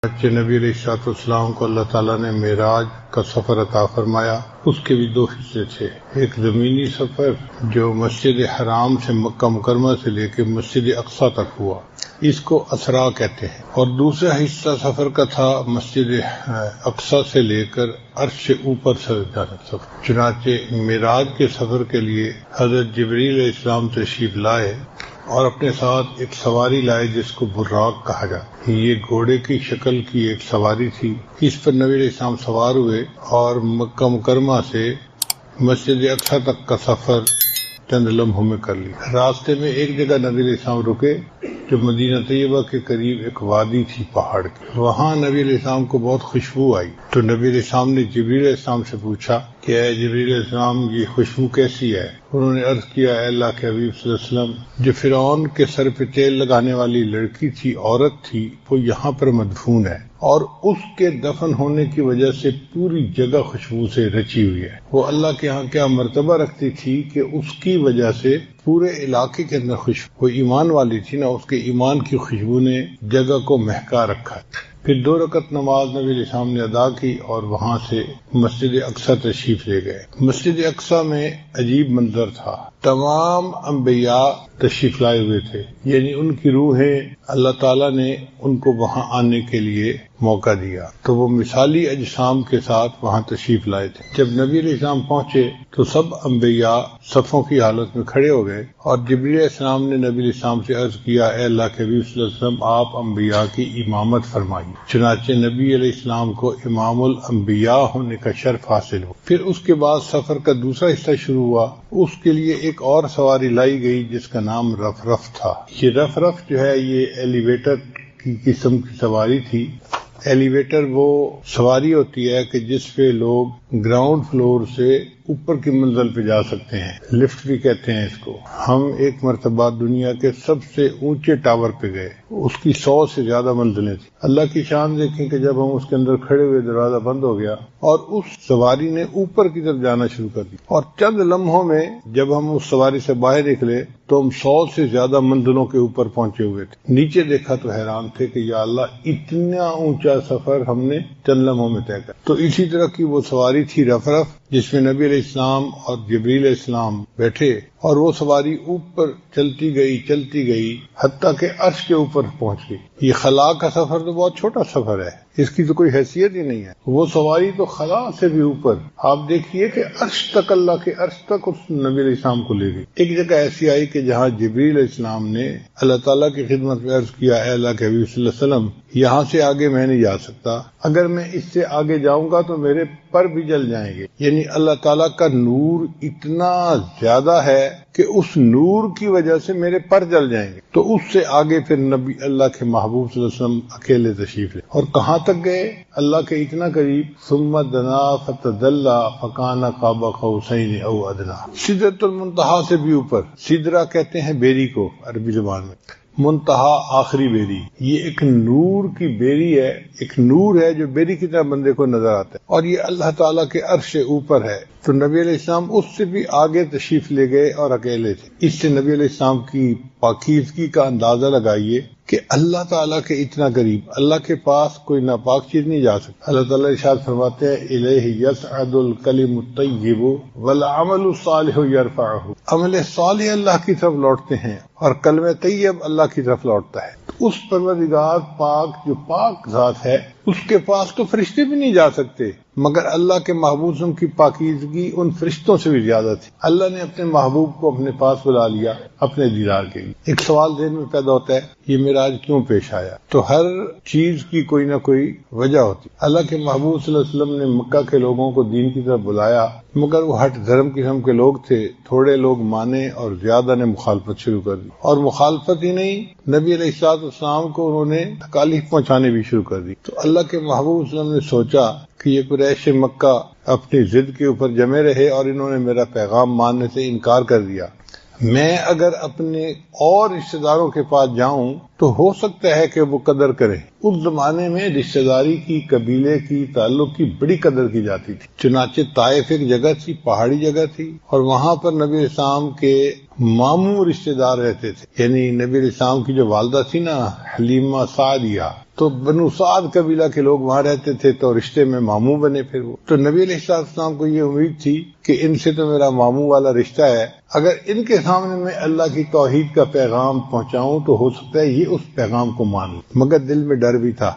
بچے نبی علیہ السلام کو اللہ تعالیٰ نے معراج کا سفر عطا فرمایا. اس کے بھی دو حصے تھے. ایک زمینی سفر جو مسجد حرام سے مکہ مکرمہ سے لے کے مسجد اقصیٰ تک ہوا، اس کو اسرا کہتے ہیں، اور دوسرا حصہ سفر کا تھا مسجد اقصیٰ سے لے کر عرش سے اوپر سے جانا سفر. چنانچہ معراج کے سفر کے لیے حضرت جبریل علیہ السلام تشریف لائے اور اپنے ساتھ ایک سواری لائے جس کو براق کہا جاتا. یہ گھوڑے کی شکل کی ایک سواری تھی. اس پر نبی علیہ السلام سوار ہوئے اور مکہ مکرمہ سے مسجد اقصیٰ تک کا سفر چند لمحوں میں کر لیا. راستے میں ایک جگہ نبی علیہ السلام رکے جو مدینہ طیبہ کے قریب ایک وادی تھی پہاڑ کی. وہاں نبی علیہ السلام کو بہت خوشبو آئی تو نبی علیہ السلام نے جبریل علیہ السلام سے پوچھا کہ اے جبریل علیہ السلام یہ خوشبو کیسی ہے؟ انہوں نے عرض کیا اے اللہ کے حبیب صلی اللہ علیہ وسلم، جو فرعون کے سر پہ تیل لگانے والی لڑکی تھی، عورت تھی، وہ یہاں پر مدفون ہے اور اس کے دفن ہونے کی وجہ سے پوری جگہ خوشبو سے رچی ہوئی ہے. وہ اللہ کے ہاں کیا مرتبہ رکھتی تھی کہ اس کی وجہ سے پورے علاقے کے اندر خوشبو، وہ ایمان والی تھی نا، اس کے ایمان کی خوشبو نے جگہ کو مہکا رکھا. پھر 2 رکعت نماز نبی علیہ السلام نے ادا کی اور وہاں سے مسجد اقصیٰ تشریف لے گئے. مسجد اقصیٰ میں عجیب منظر تھا. تمام انبیاء تشریف لائے ہوئے تھے، یعنی ان کی روحیں اللہ تعالیٰ نے ان کو وہاں آنے کے لیے موقع دیا تو وہ مثالی اجسام کے ساتھ وہاں تشریف لائے تھے. جب نبی علیہ السلام پہنچے تو سب انبیاء صفوں کی حالت میں کھڑے ہو گئے اور جبریل علیہ السلام نے نبی علیہ السلام سے عرض کیا اے اللہ کے حبیب صلی اللہ علیہ وسلم، آپ انبیاء کی امامت فرمائیے. چنانچہ نبی علیہ السلام کو امام الانبیاء ہونے کا شرف حاصل ہو. پھر اس کے بعد سفر کا دوسرا حصہ شروع ہوا. اس کے لیے ایک اور سواری لائی گئی جس کا نام رف تھا. یہ رف جو ہے یہ ایلیویٹر کی قسم کی سواری تھی. ایلیویٹر وہ سواری ہوتی ہے کہ جس پہ لوگ گراؤنڈ فلور سے اوپر کی منزل پہ جا سکتے ہیں، لفٹ بھی کہتے ہیں اس کو. ہم ایک مرتبہ دنیا کے سب سے اونچے ٹاور پہ گئے، اس کی 100 سے زیادہ منزلیں تھیں. اللہ کی شان دیکھیں کہ جب ہم اس کے اندر کھڑے ہوئے دروازہ بند ہو گیا اور اس سواری نے اوپر کی طرف جانا شروع کر دی اور چند لمحوں میں جب ہم اس سواری سے باہر نکلے تو ہم 100 سے زیادہ منزلوں کے اوپر پہنچے ہوئے تھے. نیچے دیکھا تو حیران تھے کہ یا اللہ اتنا اونچا سفر ہم نے چند لمحوں میں طے کر. تو اسی طرح کی وہ سواری تھی رف جس میں نبی علیہ السلام اور جبریل علیہ السلام بیٹھے اور وہ سواری اوپر چلتی گئی حتیٰ کہ عرش کے اوپر پہنچ گئی. یہ خلا کا سفر تو بہت چھوٹا سفر ہے، اس کی تو کوئی حیثیت ہی نہیں ہے. وہ سواری تو خلا سے بھی اوپر. آپ دیکھیے کہ عرش تک، اللہ کے عرش تک اس نبی علیہ السلام کو لے گئی. ایک جگہ ایسی آئی کہ جہاں جبریل علیہ السلام نے اللہ تعالیٰ کی خدمت میں عرض کیا اے اللہ کے حبیب صلی اللہ علیہ وسلم، یہاں سے آگے میں نہیں جا سکتا، اگر میں اس سے آگے جاؤں گا تو میرے پر بھی جل جائیں گے. یعنی اللہ تعالیٰ کا نور اتنا زیادہ ہے کہ اس نور کی وجہ سے میرے پر جل جائیں گے. تو اس سے آگے پھر نبی اللہ کے محبوب صلی اللہ علیہ وسلم اکیلے تشریف لے. اور کہاں تک گئے؟ اللہ کے اتنا قریب، ثم دنا فتدلی فکان قاب قوسین او ادنی. سدرۃ المنتہا سے بھی اوپر. سدرہ کہتے ہیں بیری کو عربی زبان میں، منتہا آخری بیری. یہ ایک نور کی بیری ہے، ایک نور ہے جو بیری کی طرح بندے کو نظر آتا ہے اور یہ اللہ تعالیٰ کے عرش سے اوپر ہے. تو نبی علیہ السلام اس سے بھی آگے تشریف لے گئے اور اکیلے تھے. اس سے نبی علیہ السلام کی پاکیزگی کا اندازہ لگائیے کہ اللہ تعالیٰ کے اتنا قریب، اللہ کے پاس کوئی ناپاک چیز نہیں جا سکتی. اللہ تعالیٰ ارشاد فرماتے ہیں الیہ یصعد الکلم الطیب والعمل الصالح یرفعہ. عمل صالح اللہ کی طرف لوٹتے ہیں اور کلمہ طیب اللہ کی طرف لوٹتا ہے. اس پروردگار پاک جو پاک ذات ہے اس کے پاس تو فرشتے بھی نہیں جا سکتے، مگر اللہ کے محبوب کی پاکیزگی ان فرشتوں سے بھی زیادہ تھی. اللہ نے اپنے محبوب کو اپنے پاس بلا لیا اپنے دیدار کے لیے. ایک سوال ذہن میں پیدا ہوتا ہے، یہ معراج کیوں پیش آیا؟ تو ہر چیز کی کوئی نہ کوئی وجہ ہوتی. اللہ کے محبوب صلی اللہ علیہ وسلم نے مکہ کے لوگوں کو دین کی طرف بلایا، مگر وہ ہٹ دھرم قسم کے لوگ تھے. تھوڑے لوگ مانے اور زیادہ نے مخالفت شروع کر دی. اور مخالفت ہی نہیں، نبی علیہ السلام کو انہوں نے تکالیف پہنچانے بھی شروع کر دی. تو اللہ کے محبوب صلی اللہ علیہ وسلم نے سوچا کہ یہ قریش مکہ اپنی ضد کے اوپر جمے رہے اور انہوں نے میرا پیغام ماننے سے انکار کر دیا. میں اگر اپنے اور رشتہ داروں کے پاس جاؤں تو ہو سکتا ہے کہ وہ قدر کریں. اس زمانے میں رشتہ داری کی، قبیلے کی، تعلق کی بڑی قدر کی جاتی تھی. چنانچہ طائف ایک جگہ تھی، پہاڑی جگہ تھی، اور وہاں پر نبی علیہ السلام کے ماموں رشتہ دار رہتے تھے. یعنی نبی علیہ السلام کی جو والدہ تھی نا حلیمہ سعدیہ، تو بنو سعد قبیلہ کے لوگ وہاں رہتے تھے تو رشتے میں ماموں بنے. پھر وہ تو نبی علیہ السلام کو یہ امید تھی کہ ان سے تو میرا ماموں والا رشتہ ہے، اگر ان کے سامنے میں اللہ کی توحید کا پیغام پہنچاؤں تو ہو سکتا ہے یہ اس پیغام کو مان لیں. مگر دل میں ڈر بھی تھا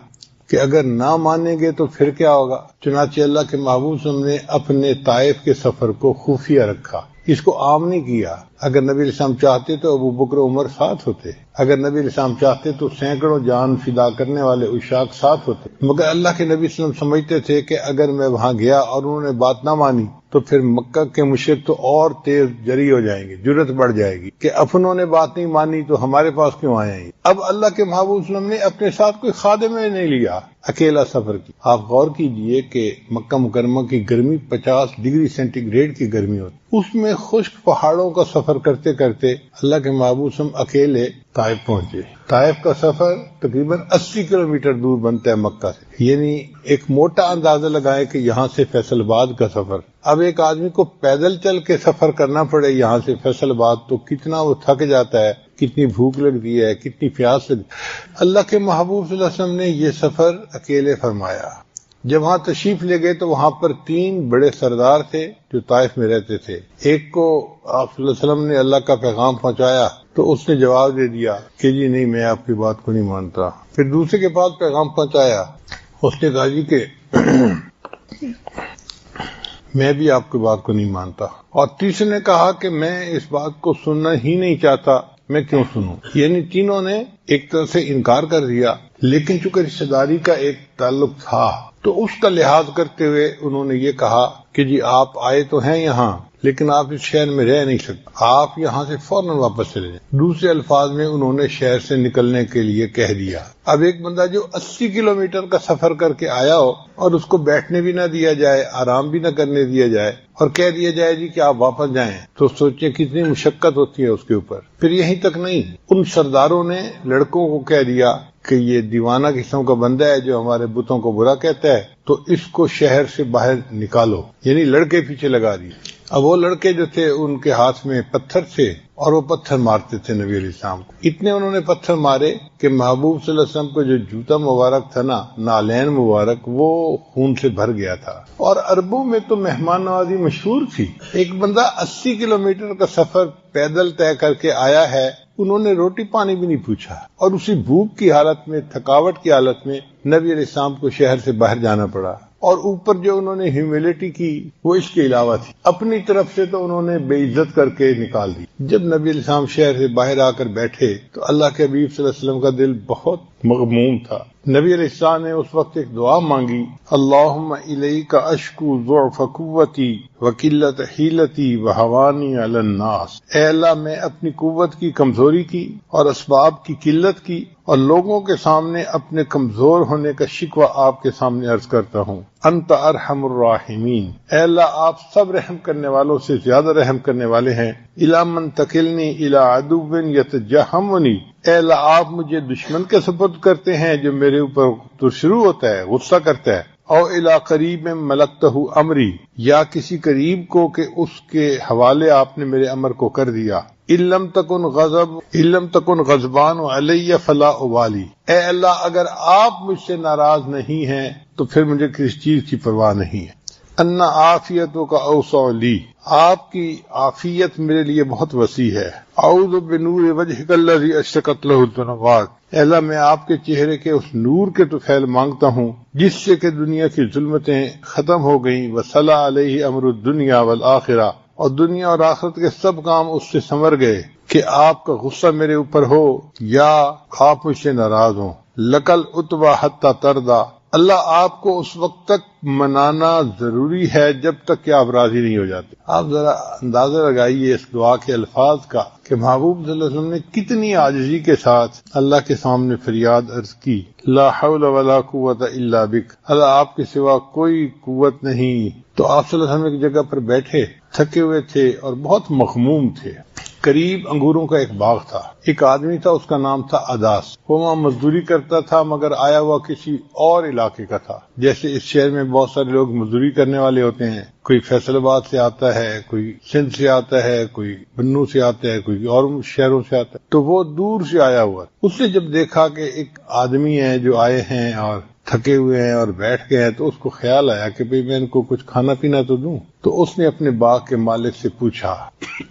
کہ اگر نہ مانیں گے تو پھر کیا ہوگا. چنانچہ اللہ کے محبوب صلی اللہ علیہ وسلم نے اپنے طائف کے سفر کو خفیہ رکھا، اس کو عام نہیں کیا. اگر نبی علیہ السلام چاہتے تو ابو بکر عمر ساتھ ہوتے، اگر نبی علیہ السلام چاہتے تو سینکڑوں جان فدا کرنے والے عشاق ساتھ ہوتے. مگر اللہ کے نبی صلی اللہ علیہ وسلم سمجھتے تھے کہ اگر میں وہاں گیا اور انہوں نے بات نہ مانی تو پھر مکہ کے مشرک تو اور تیز جری ہو جائیں گے، جرت بڑھ جائے گی کہ اپنوں نے بات نہیں مانی تو ہمارے پاس کیوں آئے ہیں. اب اللہ کے محبوب صلی اللہ علیہ وسلم نے اپنے ساتھ کوئی خادم نہیں لیا، اکیلا سفر کی. آپ غور کیجئے کہ مکہ مکرمہ کی گرمی 50 ڈگری سینٹی گریڈ کی گرمی ہوتی، اس میں خشک پہاڑوں کا سفر کرتے کرتے اللہ کے محبوب صلی اللہ علیہ وسلم اکیلے طائف پہنچے. طائف کا سفر تقریباً 80 کلومیٹر دور بنتا ہے مکہ سے، یعنی ایک موٹا اندازہ لگائے کہ یہاں سے فیصل آباد کا سفر. اب ایک آدمی کو پیدل چل کے سفر کرنا پڑے یہاں سے فیصل آباد تو کتنا وہ تھک جاتا ہے، کتنی بھوک لگتی ہے، کتنی پیاس لگتی. اللہ کے محبوب صلی اللہ علیہ وسلم نے یہ سفر اکیلے فرمایا. جب وہاں تشریف لے گئے تو وہاں پر 3 بڑے سردار تھے جو طائف میں رہتے تھے. ایک کو آپ صلی اللہ علیہ وسلم نے اللہ کا پیغام پہنچایا تو اس نے جواب دے دیا کہ جی نہیں، میں آپ کی بات کو نہیں مانتا. پھر دوسرے کے پاس پیغام پہنچایا، اس نے کہا جی کہ میں بھی آپ کی بات کو نہیں مانتا. اور تیسرے نے کہا کہ میں اس بات کو سننا ہی نہیں چاہتا، میں کیوں سنوں. یعنی تینوں نے ایک طرح سے انکار کر دیا، لیکن چونکہ رشتہ داری کا ایک تعلق تھا تو اس کا لحاظ کرتے ہوئے انہوں نے یہ کہا کہ جی آپ آئے تو ہیں یہاں لیکن آپ اس شہر میں رہ نہیں سکتے، آپ یہاں سے فوراً واپس چلے جائیں. دوسرے الفاظ میں انہوں نے شہر سے نکلنے کے لیے کہہ دیا. اب ایک بندہ جو 80 کلومیٹر کا سفر کر کے آیا ہو اور اس کو بیٹھنے بھی نہ دیا جائے، آرام بھی نہ کرنے دیا جائے اور کہہ دیا جائے جی کہ آپ واپس جائیں، تو سوچیں کتنی مشقت ہوتی ہے اس کے اوپر. پھر یہیں تک نہیں، ان سرداروں نے لڑکوں کو کہہ دیا کہ یہ دیوانہ قسم کا بندہ ہے جو ہمارے بتوں کو برا کہتا ہے، تو اس کو شہر سے باہر نکالو. یعنی لڑکے پیچھے لگا دیے. اب وہ لڑکے جو تھے ان کے ہاتھ میں پتھر تھے اور وہ پتھر مارتے تھے نبی علیہ السلام کو. اتنے انہوں نے پتھر مارے کہ محبوب صلی اللہ علیہ وسلم کو جو جوتا مبارک تھا نا، نالین مبارک، وہ خون سے بھر گیا تھا. اور عربوں میں تو مہمان نوازی مشہور تھی. ایک بندہ 80 کلومیٹر کا سفر پیدل طے کر کے آیا ہے، انہوں نے روٹی پانی بھی نہیں پوچھا اور اسی بھوک کی حالت میں، تھکاوٹ کی حالت میں نبی علیہ السلام کو شہر سے باہر جانا پڑا. اور اوپر جو انہوں نے ہیوملٹی کی وہ اس کے علاوہ تھی، اپنی طرف سے تو انہوں نے بے عزت کر کے نکال دی. جب نبی علیہ السلام شہر سے باہر آ کر بیٹھے تو اللہ کے حبیب صلی اللہ علیہ وسلم کا دل بہت مغموم تھا. نبی علیہ السلام نے اس وقت ایک دعا مانگی، اللہم الیک اشکو ضعف قوتی وقلت حیلتی وہوانی علی الناس. اے اللہ، میں اپنی قوت کی کمزوری کی اور اسباب کی قلت کی اور لوگوں کے سامنے اپنے کمزور ہونے کا شکوہ آپ کے سامنے عرض کرتا ہوں. انت ارحم الراحمین. اے اللہ، آپ سب رحم کرنے والوں سے زیادہ رحم کرنے والے ہیں. الی من تکلنی الی عدو یتجہمنی. اے اللہ، آپ مجھے دشمن کے سپرد کرتے ہیں جو میرے اوپر تو شروع ہوتا ہے، غصہ کرتا ہے. او الی قریب ملکتہ امری. یا کسی قریب کو کہ اس کے حوالے آپ نے میرے امر کو کر دیا. علم تکن غضبان علی فلا ابالی. اے اللہ، اگر آپ مجھ سے ناراض نہیں ہیں تو پھر مجھے کسی چیز کی پرواہ نہیں ہے. ان عافیتوں کا اوسع لی. آپ کی عافیت میرے لیے بہت وسیع ہے. اعوذ بنور وجہک الذی اشرقت لہ الظلمات. اے اللہ، میں آپ کے چہرے کے اس نور کے طفیل مانگتا ہوں جس سے کہ دنیا کی ظلمتیں ختم ہو گئیں. وصلح علیہ امر الدنیا والآخرہ. اور دنیا اور آخرت کے سب کام اس سے سنور گئے کہ آپ کا غصہ میرے اوپر ہو یا آپ مجھ سے ناراض ہوں. لکل اتبا حتی تردا. اللہ، آپ کو اس وقت تک منانا ضروری ہے جب تک کہ آپ راضی نہیں ہو جاتے. آپ ذرا اندازہ لگائیے اس دعا کے الفاظ کا کہ محبوب صلی اللہ علیہ وسلم نے کتنی عاجزی کے ساتھ اللہ کے سامنے فریاد عرض کی. لا حول ولا قوت الا بک. اللہ، آپ کے سوا کوئی قوت نہیں. تو آپ صلی اللہ علیہ وسلم ایک جگہ پر بیٹھے، تھکے ہوئے تھے اور بہت مغموم تھے. قریب انگوروں کا ایک باغ تھا. ایک آدمی تھا، اس کا نام تھا اداس. وہ وہاں مزدوری کرتا تھا، مگر آیا ہوا کسی اور علاقے کا تھا. جیسے اس شہر میں بہت سارے لوگ مزدوری کرنے والے ہوتے ہیں، کوئی فیصل آباد سے آتا ہے، کوئی سندھ سے آتا ہے، کوئی بنو سے آتا ہے، کوئی اور شہروں سے آتا ہے. تو وہ دور سے آیا ہوا. اس نے جب دیکھا کہ ایک آدمی ہے جو آئے ہیں اور تھکے ہوئے ہیں اور بیٹھ گئے ہیں، تو اس کو خیال آیا کہ بھئی میں ان کو کچھ کھانا پینا تو دوں. تو اس نے اپنے باغ کے مالک سے پوچھا.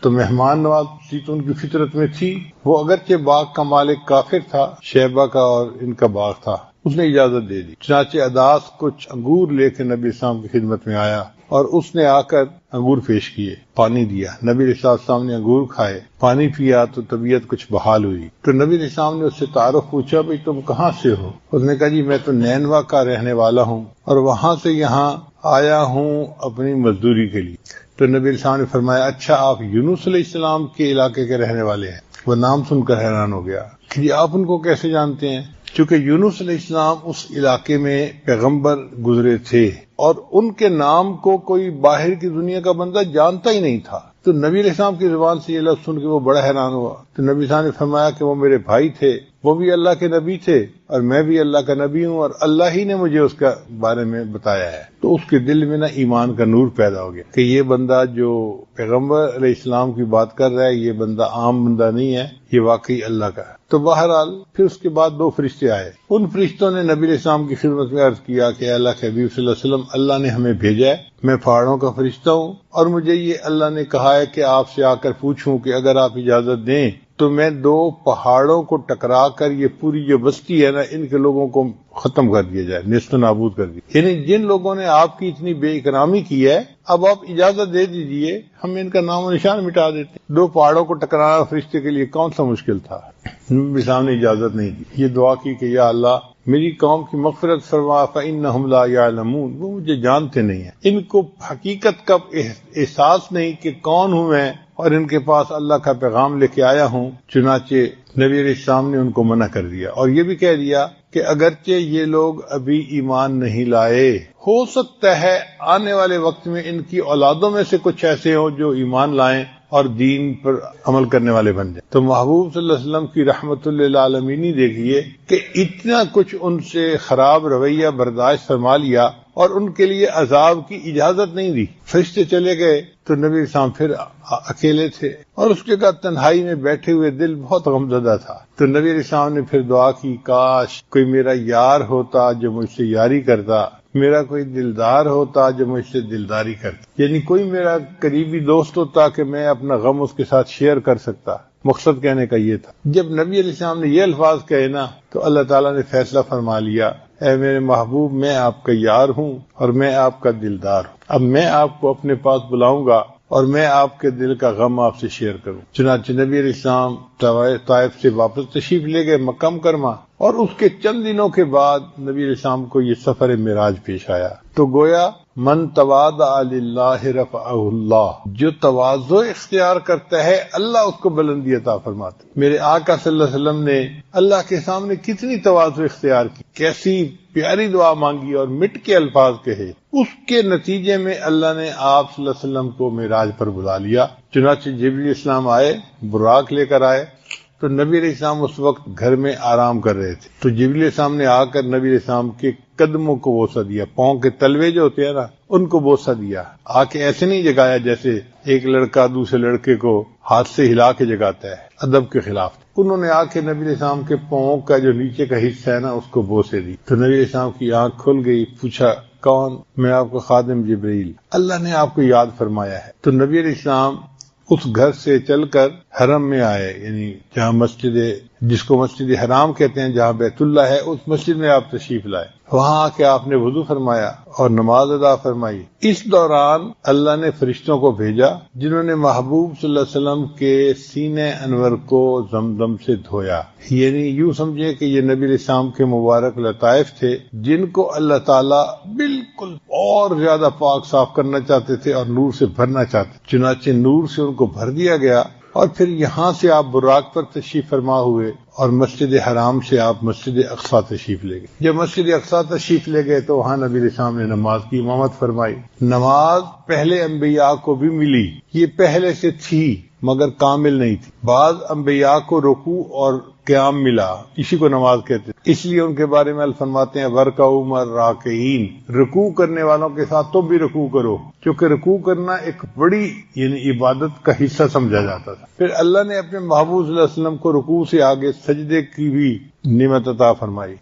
تو مہمان نوازی تو ان کی فطرت میں تھی. وہ اگرچہ باغ کا مالک کافر تھا، شیبہ کا اور ان کا باغ تھا، اس نے اجازت دے دی. چنانچہ اداس کچھ انگور لے کے نبی اسلام کی خدمت میں آیا اور اس نے آ کر انگور پیش کیے، پانی دیا. نبی علیہ السلام نے انگور کھائے، پانی پیا تو طبیعت کچھ بحال ہوئی. تو نبی علیہ السلام نے اس سے تعارف پوچھا، بھئی تم کہاں سے ہو؟ اس نے کہا جی میں تو نینوا کا رہنے والا ہوں اور وہاں سے یہاں آیا ہوں اپنی مزدوری کے لیے. تو نبی علیہ السلام نے فرمایا اچھا آپ یونس علیہ السلام کے علاقے کے رہنے والے ہیں؟ وہ نام سن کر حیران ہو گیا کہ جی آپ ان کو کیسے جانتے ہیں؟ چونکہ یونس علیہ السلام اس علاقے میں پیغمبر گزرے تھے اور ان کے نام کو کوئی باہر کی دنیا کا بندہ جانتا ہی نہیں تھا. تو نبی علیہ السلام کی زبان سے یہ لفظ سن کے وہ بڑا حیران ہوا. تو نبی السلام نے فرمایا کہ وہ میرے بھائی تھے، وہ بھی اللہ کے نبی تھے اور میں بھی اللہ کا نبی ہوں، اور اللہ ہی نے مجھے اس کا بارے میں بتایا ہے. تو اس کے دل میں نا ایمان کا نور پیدا ہو گیا کہ یہ بندہ جو پیغمبر علیہ السلام کی بات کر رہا ہے یہ بندہ عام بندہ نہیں ہے، یہ واقعی اللہ کا ہے. تو بہرحال پھر اس کے بعد 2 فرشتے آئے. ان فرشتوں نے نبی علیہ السلام کی خدمت میں عرض کیا کہ اللہ کے حبیب صلی اللہ علیہ وسلم اللہ نے ہمیں بھیجا ہے، میں پہاڑوں کا فرشتہ ہوں اور مجھے یہ اللہ نے کہا ہے کہ آپ سے آ کر پوچھوں کہ اگر آپ اجازت دیں تو میں 2 پہاڑوں کو ٹکرا کر یہ پوری جو بستی ہے نا ان کے لوگوں کو ختم کر دیا جائے، نیست و نابود کر دیا. یعنی جن لوگوں نے آپ کی اتنی بے اکرامی کی ہے اب آپ اجازت دے دیجئے، ہم ان کا نام و نشان مٹا دیتے. 2 پہاڑوں کو ٹکرانا فرشتے کے لیے کون سا مشکل تھا؟ نبی صاحب نے اجازت نہیں دی. یہ دعا کی کہ یا اللہ میری قوم کی مغفرت فرما فإنہم لا یعلمون، وہ مجھے جانتے نہیں ہیں، ان کو حقیقت کا احساس نہیں کہ کون ہوں میں اور ان کے پاس اللہ کا پیغام لے کے آیا ہوں. چنانچہ نبی علیہ السلام نے ان کو منع کر دیا اور یہ بھی کہہ دیا کہ اگرچہ یہ لوگ ابھی ایمان نہیں لائے، ہو سکتا ہے آنے والے وقت میں ان کی اولادوں میں سے کچھ ایسے ہوں جو ایمان لائیں اور دین پر عمل کرنے والے بن جائیں. تو محبوب صلی اللہ علیہ وسلم کی رحمت للعالمین دیکھیے کہ اتنا کچھ ان سے خراب رویہ برداشت فرما لیا اور ان کے لیے عذاب کی اجازت نہیں دی. فرشتے چلے گئے تو نبی اسلام پھر اکیلے تھے اور اس کے بعد تنہائی میں بیٹھے ہوئے دل بہت غمزدہ تھا. تو نبی اسلام نے پھر دعا کی کاش کوئی میرا یار ہوتا جو مجھ سے یاری کرتا، میرا کوئی دلدار ہوتا جو مجھ سے دلداری کرتا، یعنی کوئی میرا قریبی دوست ہوتا کہ میں اپنا غم اس کے ساتھ شیئر کر سکتا. مقصد کہنے کا یہ تھا. جب نبی علیہ السلام نے یہ الفاظ کہے نا تو اللہ تعالیٰ نے فیصلہ فرما لیا، اے میرے محبوب میں آپ کا یار ہوں اور میں آپ کا دلدار ہوں. اب میں آپ کو اپنے پاس بلاؤں گا اور میں آپ کے دل کا غم آپ سے شیئر کروں. چنانچہ نبی علیہ السلام طائف سے واپس تشریف لے گئے مکہ مکرمہ، اور اس کے چند دنوں کے بعد نبی علیہ السلام کو یہ سفر معراج پیش آیا. تو گویا من تواضع للہ رفعہ اللہ، جو تواضع اختیار کرتا ہے اللہ اس کو بلندی عطا فرماتا. میرے آقا صلی اللہ علیہ وسلم نے اللہ کے سامنے کتنی تواضع اختیار کی، کیسی پیاری دعا مانگی اور مٹ کے الفاظ کہے. اس کے نتیجے میں اللہ نے آپ صلی اللہ علیہ وسلم کو معراج پر بلا لیا. چنانچہ جبریل اسلام آئے، براق لے کر آئے. تو نبی علیہ السلام اس وقت گھر میں آرام کر رہے تھے. تو جبریل اسلام نے آ کر نبی علیہ السلام کے قدموں کو بوسہ دیا، پاؤں کے تلوے جو ہوتے ہیں نا ان کو بوسہ دیا. آ کے ایسے نہیں جگایا جیسے ایک لڑکا دوسرے لڑکے کو ہاتھ سے ہلا کے جگاتا ہے، ادب کے خلاف. انہوں نے آ کے نبی علیہ السلام کے پاؤں کا جو نیچے کا حصہ ہے نا اس کو بوسے دی. تو نبی علیہ السلام کی آنکھ کھل گئی. پوچھا کون؟ میں آپ کا خادم جبریل، اللہ نے آپ کو یاد فرمایا ہے. تو نبی علیہ السلام اس گھر سے چل کر حرم میں آئے، یعنی جہاں مسجد جس کو مسجد حرام کہتے ہیں، جہاں بیت اللہ ہے، اس مسجد میں آپ تشریف لائے. وہاں آ کے آپ نے وضو فرمایا اور نماز ادا فرمائی. اس دوران اللہ نے فرشتوں کو بھیجا جنہوں نے محبوب صلی اللہ علیہ وسلم کے سینے انور کو زمزم سے دھویا. یعنی یوں سمجھے کہ یہ نبی علیہ السلام کے مبارک لطائف تھے جن کو اللہ تعالیٰ بالکل اور زیادہ پاک صاف کرنا چاہتے تھے اور نور سے بھرنا چاہتے. چنانچہ نور سے ان کو بھر دیا گیا اور پھر یہاں سے آپ براق پر تشریف فرما ہوئے اور مسجد حرام سے آپ مسجد اقصی تشریف لے گئے. جب مسجد اقصی تشریف لے گئے تو وہاں نبی علیہ السلام نے نماز کی امامت فرمائی. نماز پہلے انبیاء کو بھی ملی، یہ پہلے سے تھی مگر کامل نہیں تھی۔ بعض انبیاء کو رکوع اور قیام ملا، اسی کو نماز کہتے ہیں، اس لیے ان کے بارے میں اللہ فرماتے ہیں وَرْكَعُوا مَعَ الرَّاكِعِينَ، رکوع کرنے والوں کے ساتھ تو بھی رکوع کرو، کیونکہ رکوع کرنا ایک بڑی عبادت کا حصہ سمجھا جاتا تھا۔ پھر اللہ نے اپنے محبوب صلی اللہ علیہ وسلم کو رکوع سے آگے سجدے کی بھی نعمت عطا فرمائی۔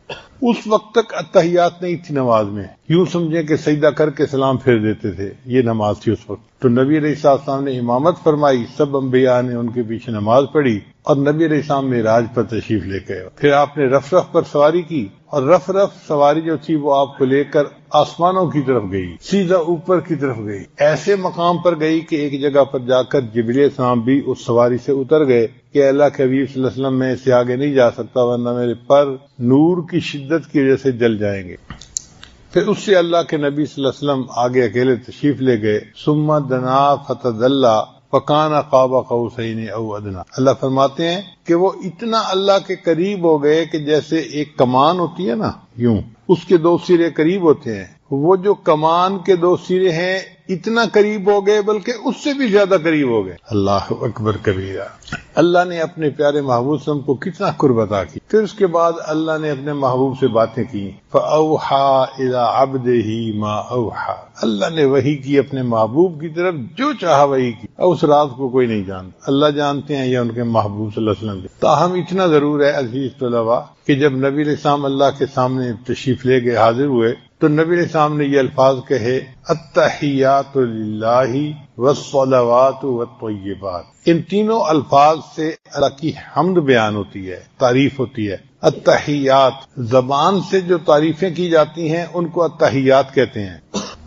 اس وقت تک اتحیات نہیں تھی نماز میں، یوں سمجھیں کہ سجدہ کر کے سلام پھیر دیتے تھے، یہ نماز تھی اس وقت۔ تو نبی علیہ السلام نے امامت فرمائی، سب انبیاء نے ان کے پیچھے نماز پڑھی، اور نبی علیہ السلام معراج پر تشریف لے گئے۔ پھر آپ نے رف پر سواری کی، اور رف سواری جو تھی وہ آپ کو لے کر آسمانوں کی طرف گئی، سیدھا اوپر کی طرف گئی، ایسے مقام پر گئی کہ ایک جگہ پر جا کر جبریل علیہ السلام بھی اس سواری سے اتر گئے کہ اللہ کے حبیب صلی اللہ علیہ وسلم میں اس سے آگے نہیں جا سکتا ورنہ میرے پر نور کی شدت کی وجہ سے جل جائیں گے۔ پھر اس سے اللہ کے نبی صلی اللہ علیہ وسلم آگے اکیلے تشریف لے گئے۔ ثم دنا فتدلی فکان قاب قوسین او ادنی، اللہ فرماتے ہیں کہ وہ اتنا اللہ کے قریب ہو گئے کہ جیسے ایک کمان ہوتی ہے نا، یوں اس کے دو سرے قریب ہوتے ہیں، وہ جو کمان کے دو سرے ہیں اتنا قریب ہو گئے بلکہ اس سے بھی زیادہ قریب ہو گئے۔ اللہ اکبر کبیرہ۔ اللہ نے اپنے پیارے محبوب صلی اللہ علیہ وسلم کو کتنا قرب عطا کی۔ پھر اس کے بعد اللہ نے اپنے محبوب سے باتیں کی، فَأَوْحَى إِلَىٰ عَبْدِهِ مَا أَوْحَى، اللہ نے وحی کی اپنے محبوب کی طرف جو چاہا وحی کی، اور اس راز کو کوئی نہیں جانتا، اللہ جانتے ہیں یا ان کے محبوب صلی اللہ علیہ وسلم۔ تاہم اتنا ضرور ہے عزیز طلباء کہ جب نبی علیہ السلام اللہ کے سامنے تشریف لے گئے، حاضر ہوئے، تو نبی علیہ السلام نے یہ الفاظ کہے، التحیات للہ والصلوات والطیبات۔ ان تینوں الفاظ سے اللہ کی حمد بیان ہوتی ہے، تعریف ہوتی ہے۔ التحیات، زبان سے جو تعریفیں کی جاتی ہیں ان کو التحیات کہتے ہیں۔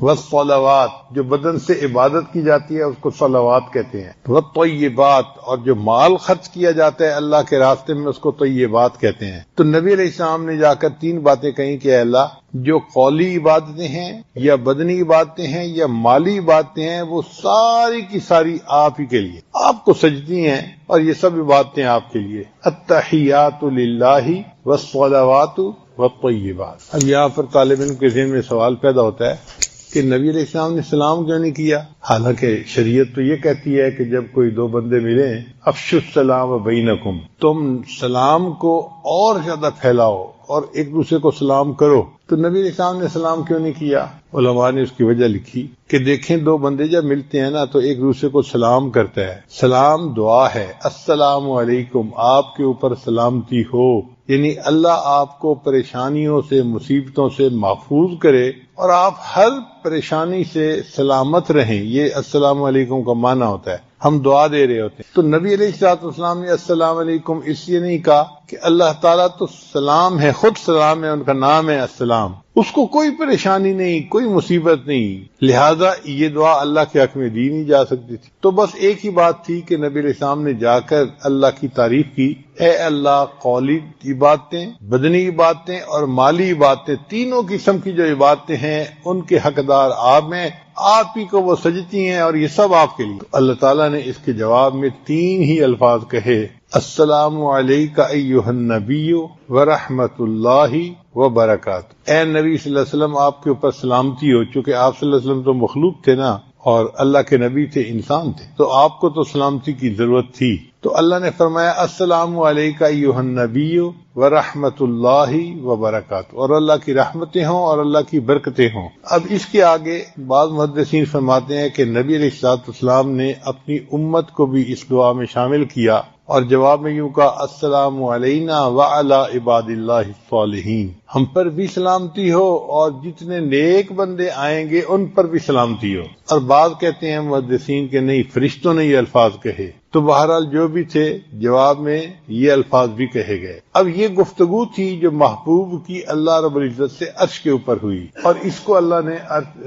والصلوات، جو بدن سے عبادت کی جاتی ہے اس کو صلوات کہتے ہیں۔ والطیبات، اور جو مال خرچ کیا جاتا ہے اللہ کے راستے میں اس کو طیبات کہتے ہیں۔ تو نبی علیہ السلام نے جا کر تین باتیں کہیں کہ اے اللہ، جو قولی عبادتیں ہیں یا بدنی عبادتیں ہیں یا مالی عبادتیں ہیں وہ ساری کی ساری آپ ہی کے لیے، آپ کو سجدی ہیں، اور یہ سب عبادتیں آپ کے لیے۔ التحیات للہ والصلوات والطیبات۔ اب یہاں پر طالب علم کے ذہن میں سوال پیدا ہوتا ہے کہ نبی علیہ السلام نے سلام کیوں نہیں کیا؟ حالانکہ شریعت تو یہ کہتی ہے کہ جب کوئی دو بندے ملیں، افشوا السلام بینکم، تم سلام کو اور زیادہ پھیلاؤ اور ایک دوسرے کو سلام کرو۔ تو نبی علیہ السلام نے سلام کیوں نہیں کیا؟ علماء نے اس کی وجہ لکھی کہ دیکھیں دو بندے جب ملتے ہیں نا تو ایک دوسرے کو سلام کرتا ہے، سلام دعا ہے، السلام علیکم، آپ کے اوپر سلامتی ہو، یعنی اللہ آپ کو پریشانیوں سے مصیبتوں سے محفوظ کرے اور آپ ہر پریشانی سے سلامت رہیں، یہ السلام علیکم کا معنی ہوتا ہے۔ ہم دعا دے رہے ہوتے ہیں تو نبی علیہ السلام نے السلام علیکم اس لیے نہیں کہا کہ اللہ تعالیٰ تو سلام ہے، خود سلام ہے، ان کا نام ہے السلام، اس کو کوئی پریشانی نہیں، کوئی مصیبت نہیں، لہذا یہ دعا اللہ کے حق میں دی نہیں جا سکتی تھی۔ تو بس ایک ہی بات تھی کہ نبی علیہ السلام نے جا کر اللہ کی تعریف کی، اے اللہ، قولی عبادتیں، بدنی عبادتیں اور مالی عبادتیں، تینوں قسم کی جو عبادتیں ہیں ان کے حقدار آپ ہیں، آپ ہی کو وہ سجتی ہیں اور یہ سب آپ کے لیے۔ اللہ تعالیٰ نے اس کے جواب میں تین ہی الفاظ کہے، السلام علیکہ ایہا النبی ورحمۃ اللہ وبرکاتہ۔ اے نبی صلی اللہ علیہ وسلم، آپ کے اوپر سلامتی ہو، چونکہ آپ صلی اللہ علیہ وسلم تو مخلوق تھے نا اور اللہ کے نبی تھے، انسان تھے، تو آپ کو تو سلامتی کی ضرورت تھی۔ تو اللہ نے فرمایا السلام علیکہ ایہا النبی ورحمۃ اللہ وبرکاتہ، اور اللہ کی رحمتیں ہوں اور اللہ کی برکتیں ہوں۔ اب اس کے آگے بعض محدثین فرماتے ہیں کہ نبی علیہ السلام نے اپنی امت کو بھی اس دعا میں شامل کیا اور جواب میں یوں کہا، السلام علینا وعلی عباد اللہ الصالحین، ہم پر بھی سلامتی ہو اور جتنے نیک بندے آئیں گے ان پر بھی سلامتی ہو۔ اور بعض کہتے ہیں محدثین کے نہیں، فرشتوں نے یہ الفاظ کہے۔ تو بہرحال جو بھی تھے جواب میں یہ الفاظ بھی کہے گئے۔ اب یہ گفتگو تھی جو محبوب کی اللہ رب العزت سے عرش کے اوپر ہوئی، اور اس کو اللہ نے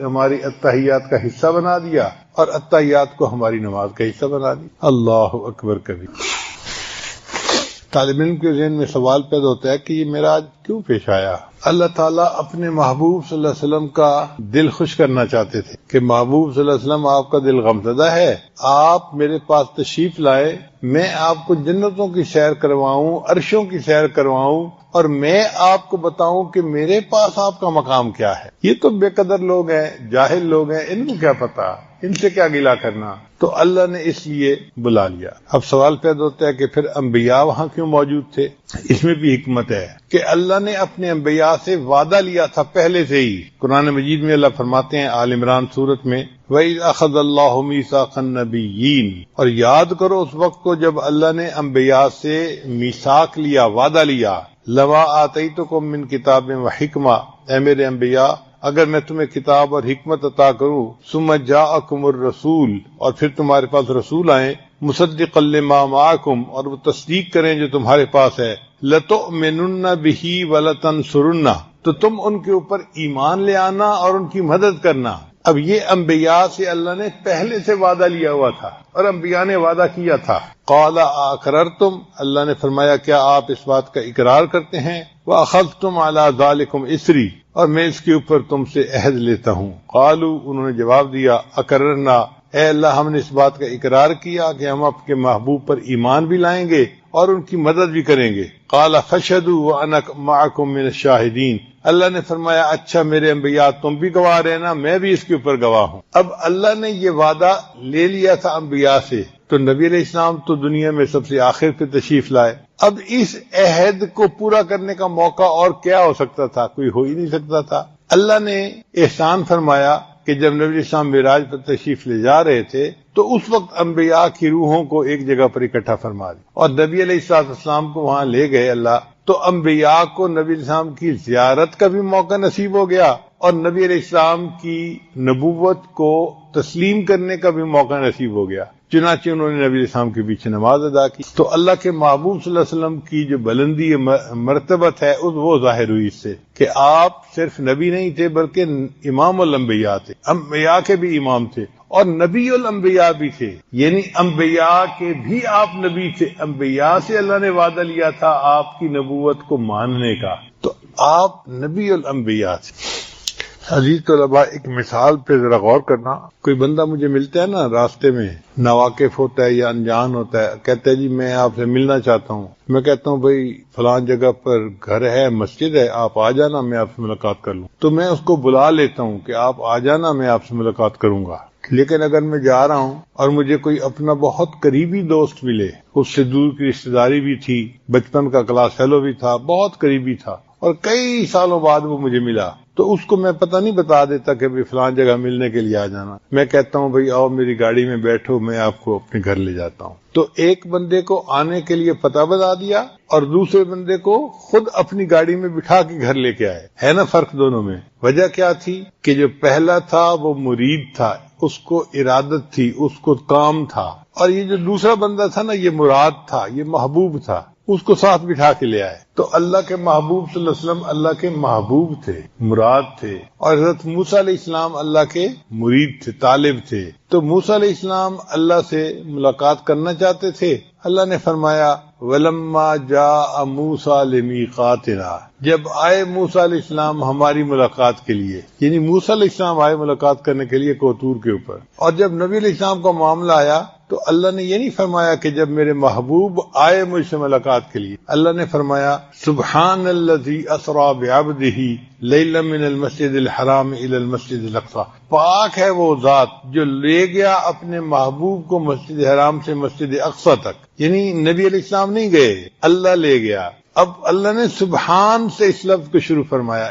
ہماری التحیات کا حصہ بنا دیا اور التحیات کو ہماری نماز کا حصہ بنا دیا۔ اللہ اکبر کبیر۔ طالب علم کے ذہن میں سوال پیدا ہوتا ہے کہ یہ معراج کیوں پیش آیا؟ اللہ تعالیٰ اپنے محبوب صلی اللہ علیہ وسلم کا دل خوش کرنا چاہتے تھے کہ محبوب صلی اللہ علیہ وسلم آپ کا دل غمزدہ ہے، آپ میرے پاس تشریف لائے، میں آپ کو جنتوں کی سیر کرواؤں، عرشوں کی سیر کرواؤں، اور میں آپ کو بتاؤں کہ میرے پاس آپ کا مقام کیا ہے۔ یہ تو بے قدر لوگ ہیں، جاہل لوگ ہیں، ان کو کیا پتا، ان سے کیا گلہ کرنا۔ تو اللہ نے اس لیے بلا لیا۔ اب سوال پیدا ہوتا ہے کہ پھر انبیاء وہاں کیوں موجود تھے؟ اس میں بھی حکمت ہے کہ اللہ نے اپنے انبیاء سے وعدہ لیا تھا پہلے سے ہی۔ قرآن مجید میں اللہ فرماتے ہیں آل عمران سورت میں وَإِذْ أَخَذَ اللَّهُ مِيثَاقَ النَّبِيِّينَ، اور یاد کرو اس وقت کو جب اللہ نے انبیاء سے میثاق لیا، وعدہ لیا، لَمَا آتَيْتُكُم مِّن كِتَابٍ وَحِكْمَةٍ، اے میرے انبیاء اگر میں تمہیں کتاب اور حکمت عطا کروں، ثم جاءکم الرسول، اور پھر تمہارے پاس رسول آئیں، مصدقا لما معکم، اور وہ تصدیق کریں جو تمہارے پاس ہے، لتؤمنن بہ ولتنصرنہ، تو تم ان کے اوپر ایمان لے آنا اور ان کی مدد کرنا۔ اب یہ انبیاء سے اللہ نے پہلے سے وعدہ لیا ہوا تھا، اور انبیاء نے وعدہ کیا تھا۔ قال اقررتم، اللہ نے فرمایا کیا آپ اس بات کا اقرار کرتے ہیں؟ واخذتم علی ذالکم اسری، اور میں اس کے اوپر تم سے عہد لیتا ہوں۔ قالوا، انہوں نے جواب دیا، اقررنا، اے اللہ ہم نے اس بات کا اقرار کیا کہ ہم آپ کے محبوب پر ایمان بھی لائیں گے اور ان کی مدد بھی کریں گے۔ قال فاشهدوا وانا معكم من الشاہدین، اللہ نے فرمایا اچھا میرے انبیاء تم بھی گواہ رہنا، میں بھی اس کے اوپر گواہ ہوں۔ اب اللہ نے یہ وعدہ لے لیا تھا انبیاء سے، تو نبی علیہ السلام تو دنیا میں سب سے آخر پہ تشریف لائے۔ اب اس عہد کو پورا کرنے کا موقع اور کیا ہو سکتا تھا؟ کوئی ہو ہی نہیں سکتا تھا۔ اللہ نے احسان فرمایا کہ جب نبی علیہ السلام معراج پر تشریف لے جا رہے تھے تو اس وقت انبیاء کی روحوں کو ایک جگہ پر اکٹھا فرما دی، اور نبی علیہ السلام کو وہاں لے گئے اللہ، تو انبیاء کو نبی علیہ السلام کی زیارت کا بھی موقع نصیب ہو گیا، اور نبی علیہ السلام کی نبوت کو تسلیم کرنے کا بھی موقع نصیب ہو گیا۔ چنانچہ انہوں نے نبی علیہ السلام کے پیچھے نماز ادا کی۔ تو اللہ کے محبوب صلی اللہ علیہ وسلم کی جو بلندی مرتبت ہے وہ ظاہر ہوئی اس سے کہ آپ صرف نبی نہیں تھے بلکہ امام الانبیاء تھے، انبیاء کے بھی امام تھے اور نبی الانبیاء بھی تھے، یعنی انبیاء کے بھی آپ نبی تھے۔ انبیاء سے اللہ نے وعدہ لیا تھا آپ کی نبوت کو ماننے کا، تو آپ نبی الانبیاء تھے۔ عزیز طلباء، ایک مثال پہ ذرا غور کرنا۔ کوئی بندہ مجھے ملتا ہے نا راستے میں، ناواقف ہوتا ہے یا انجان ہوتا ہے، کہتا ہے جی میں آپ سے ملنا چاہتا ہوں۔ میں کہتا ہوں بھئی فلان جگہ پر گھر ہے، مسجد ہے، آپ آ جانا، میں آپ سے ملاقات کر لوں۔ تو میں اس کو بلا لیتا ہوں کہ آپ آ جانا، میں آپ سے ملاقات کروں گا۔ لیکن اگر میں جا رہا ہوں اور مجھے کوئی اپنا بہت قریبی دوست ملے، اس سے دور کی رشتہ داری بھی تھی، بچپن کا کلاس فیلو بھی تھا، بہت قریبی تھا، اور کئی سالوں بعد وہ مجھے ملا، تو اس کو میں پتہ نہیں بتا دیتا کہ بھی فلان جگہ ملنے کے لیے آ جانا۔ میں کہتا ہوں بھئی آؤ میری گاڑی میں بیٹھو، میں آپ کو اپنے گھر لے جاتا ہوں۔ تو ایک بندے کو آنے کے لیے پتہ بتا دیا اور دوسرے بندے کو خود اپنی گاڑی میں بٹھا کے گھر لے کے آئے۔ ہے نا فرق دونوں میں؟ وجہ کیا تھی کہ جو پہلا تھا وہ مرید تھا، اس کو ارادت تھی، اس کو کام تھا، اور یہ جو دوسرا بندہ تھا نا یہ مراد تھا، یہ محبوب تھا، اس کو ساتھ بٹھا کے لے آئے۔ تو اللہ کے محبوب صلی اللہ علیہ وسلم اللہ کے محبوب تھے، مراد تھے، اور حضرت موسیٰ علیہ السلام اللہ کے مرید تھے، طالب تھے۔ تو موسیٰ علیہ السلام اللہ سے ملاقات کرنا چاہتے تھے۔ اللہ نے فرمایا وَلَمَّا جَاءَ مُوسَىٰ لِمِيقَاتِنَا، جب آئے موسیٰ علیہ السلام ہماری ملاقات کے لیے، یعنی موسیٰ علیہ السلام آئے ملاقات کرنے کے لیے کوطور کے اوپر، اور جب نبی علیہ السلام کا معاملہ آیا تو اللہ نے یہ نہیں فرمایا کہ جب میرے محبوب آئے مجھ سے ملاقات کے لیے، اللہ نے فرمایا سبحان الذی اسریٰ بعبدہ لیلا من المسجد الحرام الی المسجد الاقصی، پاک ہے وہ ذات جو لے گیا اپنے محبوب کو مسجد حرام سے مسجد اقصی تک، یعنی نبی علیہ السلام نہیں گئے، اللہ لے گیا۔ اب اللہ نے سبحان سے اس لفظ کو شروع فرمایا،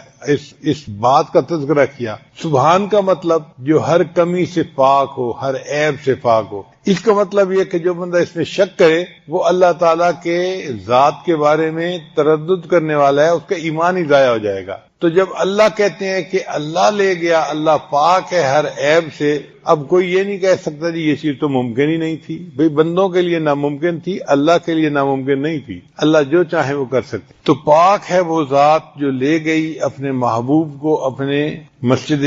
اس بات کا تذکرہ کیا۔ سبحان کا مطلب جو ہر کمی سے پاک ہو، ہر عیب سے پاک ہو۔ اس کا مطلب یہ کہ جو بندہ اس میں شک کرے وہ اللہ تعالیٰ کے ذات کے بارے میں تردد کرنے والا ہے، اس کا ایمان ہی ضائع ہو جائے گا۔ تو جب اللہ کہتے ہیں کہ اللہ لے گیا، اللہ پاک ہے ہر عیب سے، اب کوئی یہ نہیں کہہ سکتا جی یہ چیز تو ممکن ہی نہیں تھی۔ بھئی بندوں کے لیے ناممکن تھی، اللہ کے لیے ناممکن نہیں تھی، اللہ جو چاہے وہ کر سکتے۔ تو پاک ہے وہ ذات جو لے گئی اپنے محبوب کو اپنے مسجد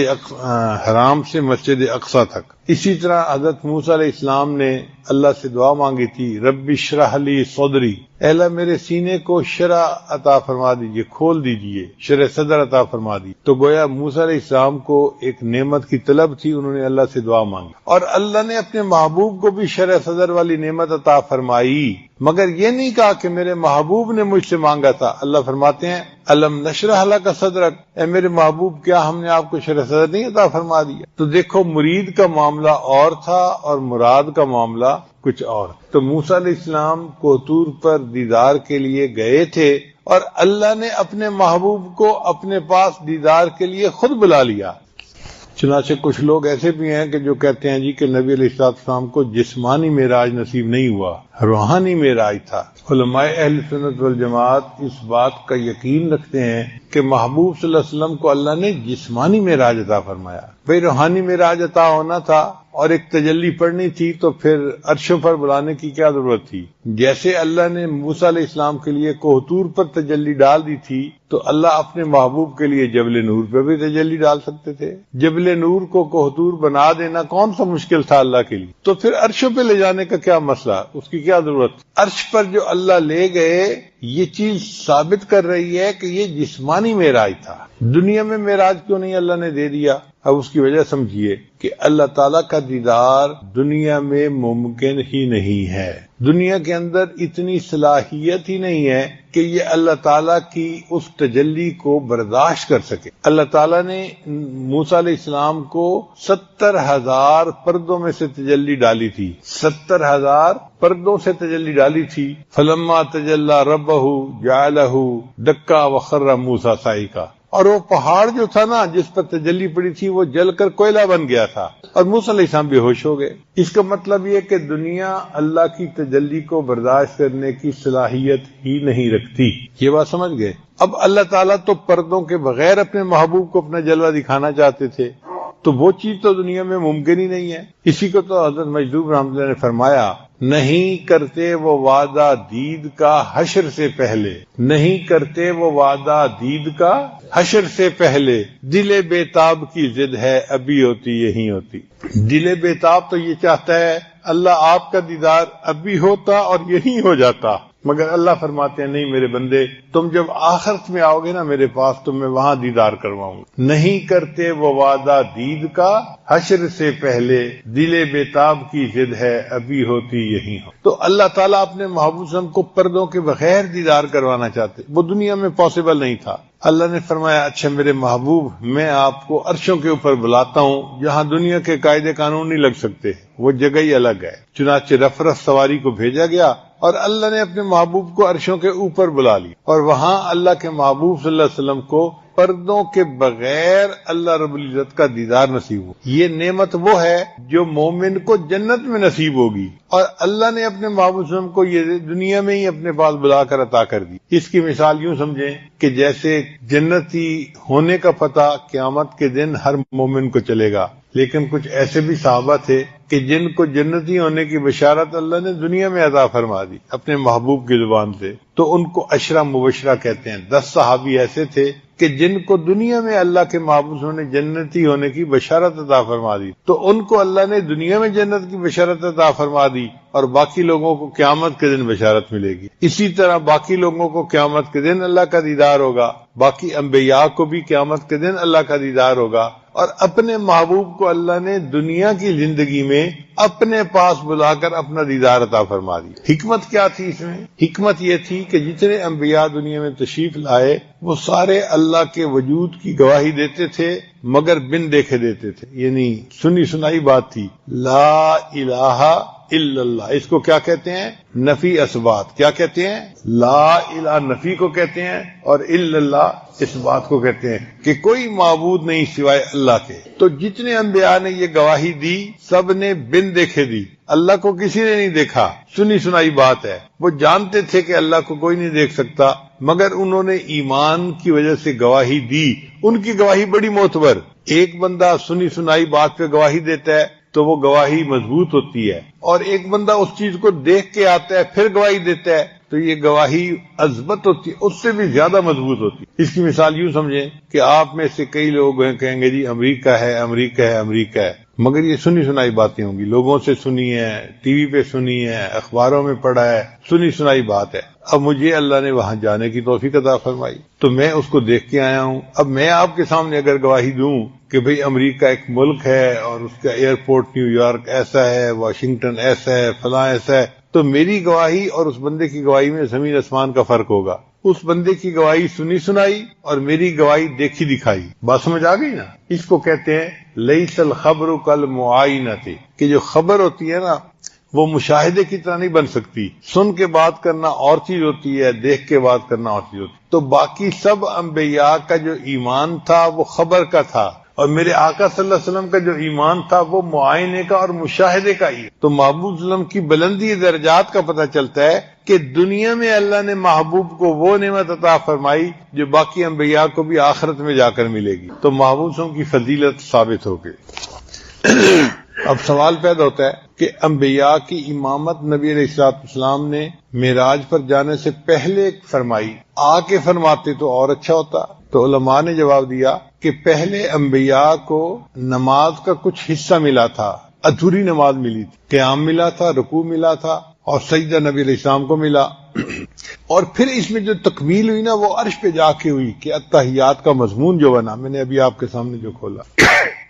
حرام سے مسجد اقصی تک۔ اسی طرح حضرت موسیٰ علیہ السلام نے اللہ سے دعا مانگی تھی، رب اشرح لی صدری، اے اللہ میرے سینے کو شرح عطا فرما دیجئے، کھول دیجئے، شرح صدر عطا فرما دی۔ تو گویا موسیٰ علیہ السلام کو ایک نعمت کی طلب تھی، انہوں نے اللہ سے دعا مانگی، اور اللہ نے اپنے محبوب کو بھی شرح صدر والی نعمت عطا فرمائی، مگر یہ نہیں کہا کہ میرے محبوب نے مجھ سے مانگا تھا۔ اللہ فرماتے ہیں الم نشرح لک صدرک، اے میرے محبوب کیا ہم نے آپ کو شرح صدر نہیں عطا فرما دیا؟ تو دیکھو مرید کا معاملہ اور تھا اور مراد کا معاملہ کچھ اور۔ تو موسیٰ علیہ السلام کو طور پر دیدار کے لیے گئے تھے، اور اللہ نے اپنے محبوب کو اپنے پاس دیدار کے لیے خود بلا لیا۔ چنانچہ کچھ لوگ ایسے بھی ہیں کہ جو کہتے ہیں جی کہ نبی علیہ السلام کو جسمانی معراج نصیب نہیں ہوا، روحانی معراج تھا۔ علماء اہل سنت والجماعت اس بات کا یقین رکھتے ہیں کہ محبوب صلی اللہ علیہ وسلم کو اللہ نے جسمانی معراج عطا فرمایا۔ بھئی روحانی معراج عطا ہونا تھا اور ایک تجلی پڑھنی تھی تو پھر عرشوں پر بلانے کی کیا ضرورت تھی؟ جیسے اللہ نے موسیٰ علیہ السلام کے لیے کوہ طور پر تجلی ڈال دی تھی، تو اللہ اپنے محبوب کے لیے جبل نور پہ بھی تجلی ڈال سکتے تھے۔ جبل نور کو کوہ طور بنا دینا کون سا مشکل تھا اللہ کے لیے؟ تو پھر عرشوں پہ لے جانے کا کیا مسئلہ، اس کی کیا ضرورت؟ عرش پر جو اللہ لے گئے، یہ چیز ثابت کر رہی ہے کہ یہ جسمانی معراج تھا۔ دنیا میں معراج کیوں نہیں اللہ نے دے دیا؟ اب اس کی وجہ سمجھیے کہ اللہ تعالیٰ کا دیدار دنیا میں ممکن ہی نہیں ہے۔ دنیا کے اندر اتنی صلاحیت ہی نہیں ہے کہ یہ اللہ تعالیٰ کی اس تجلی کو برداشت کر سکے۔ اللہ تعالیٰ نے موسیٰ علیہ السلام کو 70,000 پردوں میں سے تجلی ڈالی تھی، 70,000 پردوں سے تجلی ڈالی تھی۔ فلما تجلی ربہ جعلہ دکا وخر موسیٰ صعقا، اور وہ پہاڑ جو تھا نا جس پر تجلی پڑی تھی وہ جل کر کوئلہ بن گیا تھا، اور موسیٰ علیہ السلام بے ہوش ہو گئے۔ اس کا مطلب یہ کہ دنیا اللہ کی تجلی کو برداشت کرنے کی صلاحیت ہی نہیں رکھتی۔ یہ بات سمجھ گئے؟ اب اللہ تعالیٰ تو پردوں کے بغیر اپنے محبوب کو اپنا جلوہ دکھانا چاہتے تھے، تو وہ چیز تو دنیا میں ممکن ہی نہیں ہے۔ اسی کو تو حضرت مجذوب رحمۃ اللہ نے فرمایا، نہیں کرتے وہ وعدہ دید کا حشر سے پہلے، نہیں کرتے وہ وعدہ دید کا حشر سے پہلے، دل بیتاب کی ضد ہے ابھی ہوتی یہی ہوتی۔ دل بیتاب تو یہ چاہتا ہے اللہ آپ کا دیدار ابھی ہوتا اور یہی ہو جاتا، مگر اللہ فرماتے ہیں نہیں میرے بندے، تم جب آخرت میں آؤ گے نا میرے پاس تو میں وہاں دیدار کرواؤں گا۔ نہیں کرتے وہ وعدہ دید کا حشر سے پہلے، دل بیتاب کی ضد ہے ابھی ہوتی یہی ہو۔ تو اللہ تعالیٰ اپنے محبوب صلی اللہ علیہ وسلم کو پردوں کے بغیر دیدار کروانا چاہتے، وہ دنیا میں پاسبل نہیں تھا۔ اللہ نے فرمایا اچھا میرے محبوب، میں آپ کو عرشوں کے اوپر بلاتا ہوں جہاں دنیا کے قاعدے قانون نہیں لگ سکتے، وہ جگہ ہی الگ ہے۔ چنانچہ رف سواری کو بھیجا گیا اور اللہ نے اپنے محبوب کو عرشوں کے اوپر بلا لی، اور وہاں اللہ کے محبوب صلی اللہ علیہ وسلم کو پردوں کے بغیر اللہ رب العزت کا دیدار نصیب ہو۔ یہ نعمت وہ ہے جو مومن کو جنت میں نصیب ہوگی، اور اللہ نے اپنے محبوب صلی اللہ علیہ وسلم کو یہ دنیا میں ہی اپنے پاس بلا کر عطا کر دی۔ اس کی مثال یوں سمجھیں کہ جیسے جنتی ہونے کا پتہ قیامت کے دن ہر مومن کو چلے گا، لیکن کچھ ایسے بھی صحابہ تھے کہ جن کو جنتی ہونے کی بشارت اللہ نے دنیا میں عطا فرما دی اپنے محبوب کی زبان سے، تو ان کو عشرہ مبشرہ کہتے ہیں۔ 10 صحابی ایسے تھے کہ جن کو دنیا میں اللہ کے محبوب نے جنتی ہونے کی بشارت عطا فرما دی، تو ان کو اللہ نے دنیا میں جنت کی بشارت عطا فرما دی، اور باقی لوگوں کو قیامت کے دن بشارت ملے گی۔ اسی طرح باقی لوگوں کو قیامت کے دن اللہ کا دیدار ہوگا، باقی انبیاء کو بھی قیامت کے دن اللہ کا دیدار ہوگا، اور اپنے محبوب کو اللہ نے دنیا کی زندگی میں اپنے پاس بلا کر اپنا دیدار عطا فرما دی۔ حکمت کیا تھی اس میں؟ حکمت یہ تھی کہ جتنے انبیاء دنیا میں تشریف لائے وہ سارے اللہ کے وجود کی گواہی دیتے تھے، مگر بن دیکھے دیتے تھے، یعنی سنی سنائی بات تھی۔ لا الہ الا اللہ، اس کو کیا کہتے ہیں؟ نفی اثبات۔ کیا کہتے ہیں؟ لا الہ نفی کو کہتے ہیں، اور الا اللہ اس بات کو کہتے ہیں کہ کوئی معبود نہیں سوائے اللہ کے۔ تو جتنے انبیاء نے یہ گواہی دی سب نے بن دیکھے دی، اللہ کو کسی نے نہیں دیکھا، سنی سنائی بات ہے۔ وہ جانتے تھے کہ اللہ کو کوئی نہیں دیکھ سکتا، مگر انہوں نے ایمان کی وجہ سے گواہی دی۔ ان کی گواہی بڑی معتبر۔ ایک بندہ سنی سنائی بات پہ گواہی دیتا ہے تو وہ گواہی مضبوط ہوتی ہے، اور ایک بندہ اس چیز کو دیکھ کے آتا ہے پھر گواہی دیتا ہے تو یہ گواہی اثبت ہوتی ہے، اس سے بھی زیادہ مضبوط ہوتی ہے۔ اس کی مثال یوں سمجھیں کہ آپ میں سے کئی لوگ ہیں کہیں گے جی امریکہ ہے امریکہ ہے امریکہ ہے، مگر یہ سنی سنائی باتیں ہوں گی، لوگوں سے سنی ہے، ٹی وی پہ سنی ہے، اخباروں میں پڑھا ہے، سنی سنائی بات ہے۔ اب مجھے اللہ نے وہاں جانے کی توفیق عطا فرمائی تو میں اس کو دیکھ کے آیا ہوں۔ اب میں آپ کے سامنے اگر گواہی دوں کہ بھئی امریکہ ایک ملک ہے اور اس کا ایئرپورٹ نیو یارک ایسا ہے، واشنگٹن ایسا ہے، فلاں ایسا ہے، تو میری گواہی اور اس بندے کی گواہی میں زمین آسمان کا فرق ہوگا۔ اس بندے کی گواہی سنی سنائی اور میری گواہی دیکھی دکھائی۔ بات سمجھ آ گئی نا؟ اس کو کہتے ہیں لیس الخبر کالمعائنۃ، کہ جو خبر ہوتی ہے نا وہ مشاہدے کی طرح نہیں بن سکتی۔ سن کے بات کرنا اور چیز ہوتی ہے، دیکھ کے بات کرنا اور چیز ہوتی ہے۔ تو باقی سب انبیاء کا جو ایمان تھا وہ خبر کا تھا، اور میرے آقا صلی اللہ علیہ وسلم کا جو ایمان تھا وہ معائنے کا اور مشاہدے کا ہی۔ تو محبوب صلی اللہ علیہ وسلم کی بلندی درجات کا پتہ چلتا ہے کہ دنیا میں اللہ نے محبوب کو وہ نعمت عطا فرمائی جو باقی انبیاء کو بھی آخرت میں جا کر ملے گی۔ تو محبوب صلی اللہ علیہ وسلم کی فضیلت ثابت ہو گئی۔ اب سوال پیدا ہوتا ہے کہ انبیاء کی امامت نبی علیہ الصلوۃ والسلام نے معراج پر جانے سے پہلے فرمائی، آ کے فرماتے تو اور اچھا ہوتا۔ تو علماء نے جواب دیا کہ پہلے انبیاء کو نماز کا کچھ حصہ ملا تھا، ادھوری نماز ملی تھی، قیام ملا تھا، رکوع ملا تھا، اور سجدہ نبی علیہ السلام کو ملا۔ اور پھر اس میں جو تکمیل ہوئی نا وہ عرش پہ جا کے ہوئی کہ اتحیات کا مضمون جو بنا، میں نے ابھی آپ کے سامنے جو کھولا۔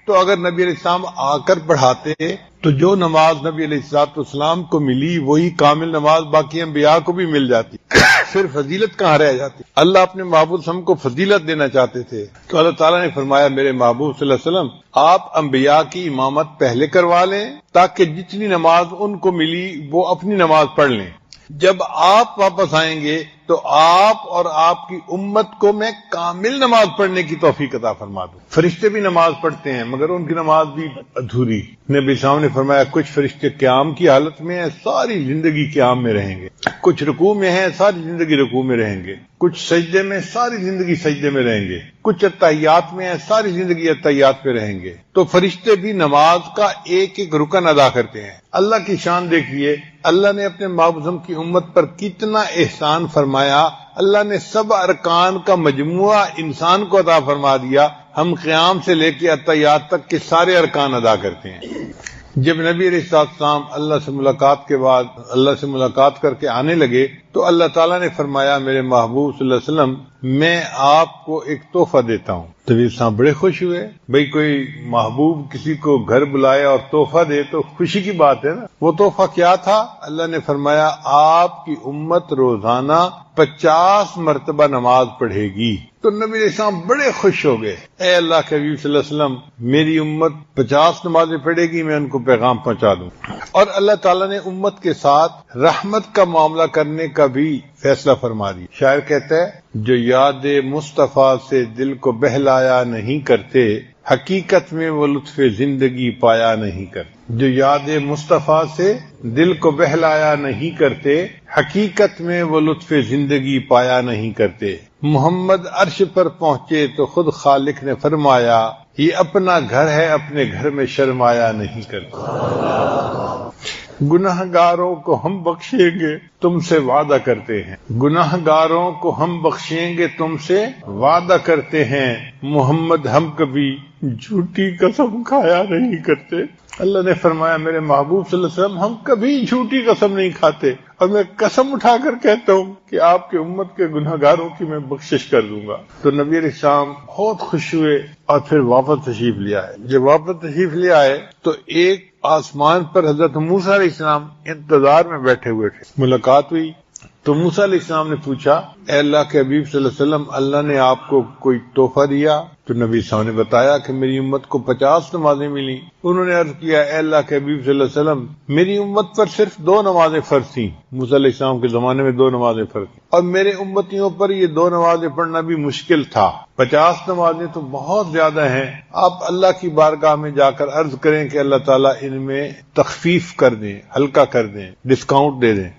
تو اگر نبی علیہ السلام آ کر پڑھاتے تو جو نماز نبی علیہ الصلوۃ والسلام کو ملی وہی کامل نماز باقی انبیاء کو بھی مل جاتی، پھر فضیلت کہاں رہ جاتی؟ اللہ اپنے محبوب صلی اللہ علیہ وسلم کو فضیلت دینا چاہتے تھے تو اللہ تعالیٰ نے فرمایا میرے محبوب صلی اللہ علیہ وسلم آپ انبیاء کی امامت پہلے کروا لیں تاکہ جتنی نماز ان کو ملی وہ اپنی نماز پڑھ لیں۔ جب آپ واپس آئیں گے تو آپ اور آپ کی امت کو میں کامل نماز پڑھنے کی توفیق عطا فرما دوں۔ فرشتے بھی نماز پڑھتے ہیں مگر ان کی نماز بھی ادھوری۔ نبی صاحب نے فرمایا کچھ فرشتے قیام کی حالت میں ہیں، ساری زندگی قیام میں رہیں گے، کچھ رکوع میں ہیں، ساری زندگی رکوع میں رہیں گے، کچھ سجدے میں، ساری زندگی سجدے میں رہیں گے، کچھ اتحیات میں ہیں، ساری زندگی اتحیات پہ رہیں گے۔ تو فرشتے بھی نماز کا ایک ایک رکن ادا کرتے ہیں۔ اللہ کی شان دیکھیے، اللہ نے اپنے محبوب کی امت پر کتنا احسان فرمایا۔ اللہ نے سب ارکان کا مجموعہ انسان کو عطا فرما دیا، ہم قیام سے لے کے اتحیات تک کے سارے ارکان ادا کرتے ہیں۔ جب نبی علیہ السلام اللہ سے ملاقات کے بعد اللہ سے ملاقات کر کے آنے لگے تو اللہ تعالیٰ نے فرمایا میرے محبوب صلی اللہ علیہ وسلم میں آپ کو ایک تحفہ دیتا ہوں۔ تو نبی صاحب بڑے خوش ہوئے، بھئی کوئی محبوب کسی کو گھر بلائے اور تحفہ دے تو خوشی کی بات ہے نا۔ وہ تحفہ کیا تھا؟ اللہ نے فرمایا آپ کی امت روزانہ 50 مرتبہ نماز پڑھے گی۔ تو نبی علیہ السلام بڑے خوش ہو گئے، اے اللہ کے حبیب صلی اللہ علیہ وسلم میری امت 50 نمازیں پڑھے گی، میں ان کو پیغام پہنچا دوں۔ اور اللہ تعالیٰ نے امت کے ساتھ رحمت کا معاملہ کرنے کا بھی فیصلہ فرما دیا۔ شاعر کہتا ہے جو یاد مصطفیٰ سے دل کو بہلایا نہیں کرتے حقیقت میں وہ لطف زندگی پایا نہیں کرتے۔ جو یاد مصطفیٰ سے دل کو بہلایا نہیں کرتے حقیقت میں وہ لطف زندگی پایا نہیں کرتے۔ محمد عرش پر پہنچے تو خود خالق نے فرمایا یہ اپنا گھر ہے اپنے گھر میں شرمایا نہیں کرتے۔ گناہ گاروں کو ہم بخشیں گے تم سے وعدہ کرتے ہیں، گناہ گاروں کو ہم بخشیں گے تم سے وعدہ کرتے ہیں، محمد ہم کبھی جھوٹی قسم کھایا نہیں کرتے۔ اللہ نے فرمایا میرے محبوب صلی اللہ علیہ وسلم ہم کبھی جھوٹی قسم نہیں کھاتے، اور میں قسم اٹھا کر کہتا ہوں کہ آپ کے امت کے گناہ گاروں کی میں بخشش کر دوں گا۔ تو نبی علیہ السلام بہت خوش ہوئے اور پھر واپس تشریف لے آئے۔ جب واپس تشریف لے آئے تو ایک آسمان پر حضرت موسیٰ علیہ السلام انتظار میں بیٹھے ہوئے تھے۔ ملاقات ہوئی تو موسیٰ علیہ السلام نے پوچھا اے اللہ کے حبیب صلی اللہ علیہ وسلم اللہ نے آپ کو کوئی تحفہ دیا؟ تو نبی صاحب نے بتایا کہ میری امت کو 50 نمازیں ملی۔ انہوں نے عرض کیا اے اللہ کے حبیب صلی اللہ علیہ وسلم میری امت پر صرف 2 نمازیں فرض تھیں، موسیٰ علیہ السلام کے زمانے میں 2 نمازیں فرض تھیں، اور میرے امتیوں پر یہ 2 نمازیں پڑھنا بھی مشکل تھا، 50 نمازیں تو بہت زیادہ ہیں۔ آپ اللہ کی بارگاہ میں جا کر عرض کریں کہ اللہ تعالیٰ ان میں تخفیف کر دیں، ہلکا کر دیں، ڈسکاؤنٹ دے دیں۔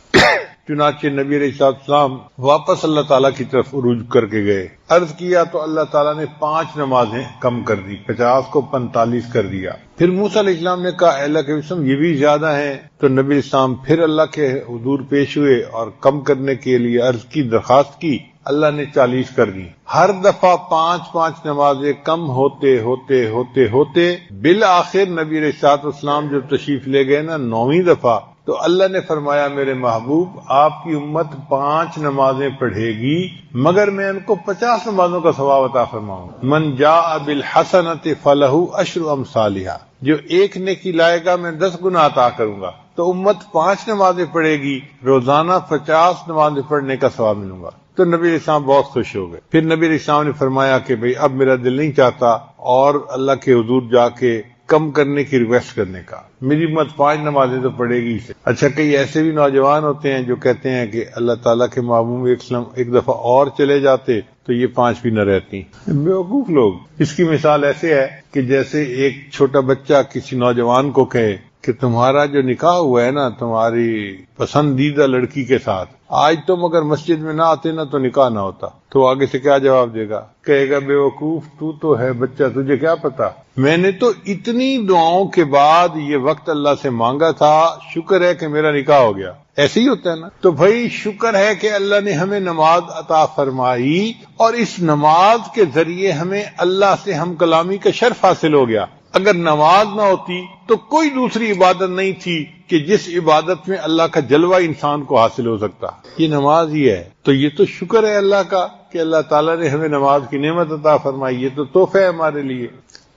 چنانچہ نبی علیہ السلام واپس اللہ تعالیٰ کی طرف عروج کر کے گئے، عرض کیا تو اللہ تعالیٰ نے 5 نمازیں کم کر دی، 50 کو 45 کر دیا۔ پھر موسیٰ علیہ السلام نے کہا اے اللہ کے وسلم یہ بھی زیادہ ہیں، تو نبی علیہ السلام پھر اللہ کے حضور پیش ہوئے اور کم کرنے کے لیے عرض کی، درخواست کی اللہ نے 40 کر دی. ہر دفعہ 5 نمازیں کم ہوتے ہوتے ہوتے ہوتے بالآخر نبی علیہ الصلوۃ والسلام جب تشریف لے گئے نا 9ویں دفعہ، تو اللہ نے فرمایا میرے محبوب آپ کی امت 5 نمازیں پڑھے گی مگر میں ان کو 50 نمازوں کا ثواب عطا فرماؤں. من جاء بالحسنۃ فلہ عشر امثالھا، جو ایک نیکی لائے گا میں 10 گنا عطا کروں گا. تو امت 5 نمازیں پڑھے گی، روزانہ 50 نمازیں پڑھنے کا ثواب ملوں گا. تو نبی علیہ السلام بہت خوش ہو گئے. پھر نبی علیہ السلام نے فرمایا کہ بھئی اب میرا دل نہیں چاہتا اور اللہ کے حضور جا کے کم کرنے کی ریکویسٹ کرنے کا، میری امت 5 نمازیں تو پڑھے گی اسے. اچھا کئی ایسے بھی نوجوان ہوتے ہیں جو کہتے ہیں کہ اللہ تعالیٰ کے محبوب ایک دفعہ اور چلے جاتے تو یہ 5 بھی نہ رہتی. بیوقوف لوگ. اس کی مثال ایسے ہے کہ جیسے ایک چھوٹا بچہ کسی نوجوان کو کہے کہ تمہارا جو نکاح ہوا ہے نا تمہاری پسندیدہ لڑکی کے ساتھ، آج تم اگر مسجد میں نہ آتے نا تو نکاح نہ ہوتا. تو آگے سے کیا جواب دے گا؟ کہے گا بے وقوف تو ہے بچہ، تجھے کیا پتا، میں نے تو اتنی دعاؤں کے بعد یہ وقت اللہ سے مانگا تھا، شکر ہے کہ میرا نکاح ہو گیا. ایسے ہی ہوتا ہے نا. تو بھائی شکر ہے کہ اللہ نے ہمیں نماز عطا فرمائی اور اس نماز کے ذریعے ہمیں اللہ سے ہم کلامی کا شرف حاصل ہو گیا. اگر نماز نہ ہوتی تو کوئی دوسری عبادت نہیں تھی کہ جس عبادت میں اللہ کا جلوہ انسان کو حاصل ہو سکتا. یہ نماز ہی ہے. تو یہ تو شکر ہے اللہ کا کہ اللہ تعالیٰ نے ہمیں نماز کی نعمت عطا فرمائی. یہ تو تحفہ ہے ہمارے لیے.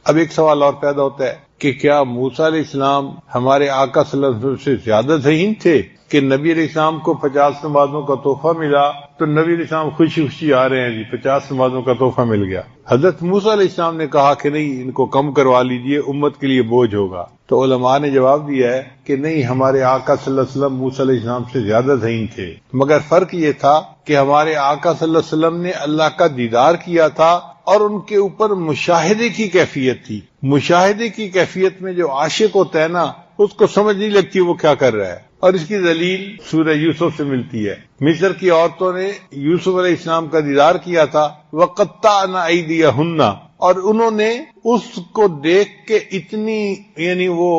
اب ایک سوال اور پیدا ہوتا ہے کہ کیا موسیٰ علیہ السلام ہمارے آقا صلی اللہ علیہ وسلم سے زیادہ ذہین تھے کہ نبی علیہ السلام کو 50 نمازوں کا تحفہ ملا تو نبی علیہ السلام خوشی خوشی آ رہے ہیں جی 50 نمازوں کا تحفہ مل گیا. حضرت موسیٰ علیہ السلام نے کہا کہ نہیں ان کو کم کروا لیجئے، امت کے لیے بوجھ ہوگا. تو علماء نے جواب دیا ہے کہ نہیں، ہمارے آقا صلی اللہ علیہ وسلم موسیٰ علیہ السلام سے زیادہ ذہین تھے، مگر فرق یہ تھا کہ ہمارے آقا صلی اللہ علیہ وسلم نے اللہ کا دیدار کیا تھا اور ان کے اوپر مشاہدے کی کیفیت تھی. مشاہدے کی کیفیت میں جو عاشق ہوتا ہے نا اس کو سمجھ نہیں لگتی وہ کیا کر رہا ہے. اور اس کی دلیل سورہ یوسف سے ملتی ہے. مصر کی عورتوں نے یوسف علیہ السلام کا دیدار کیا تھا، وَقَطَّعْنَ أَيْدِيَهُنَّ، اور انہوں نے اس کو دیکھ کے اتنی یعنی وہ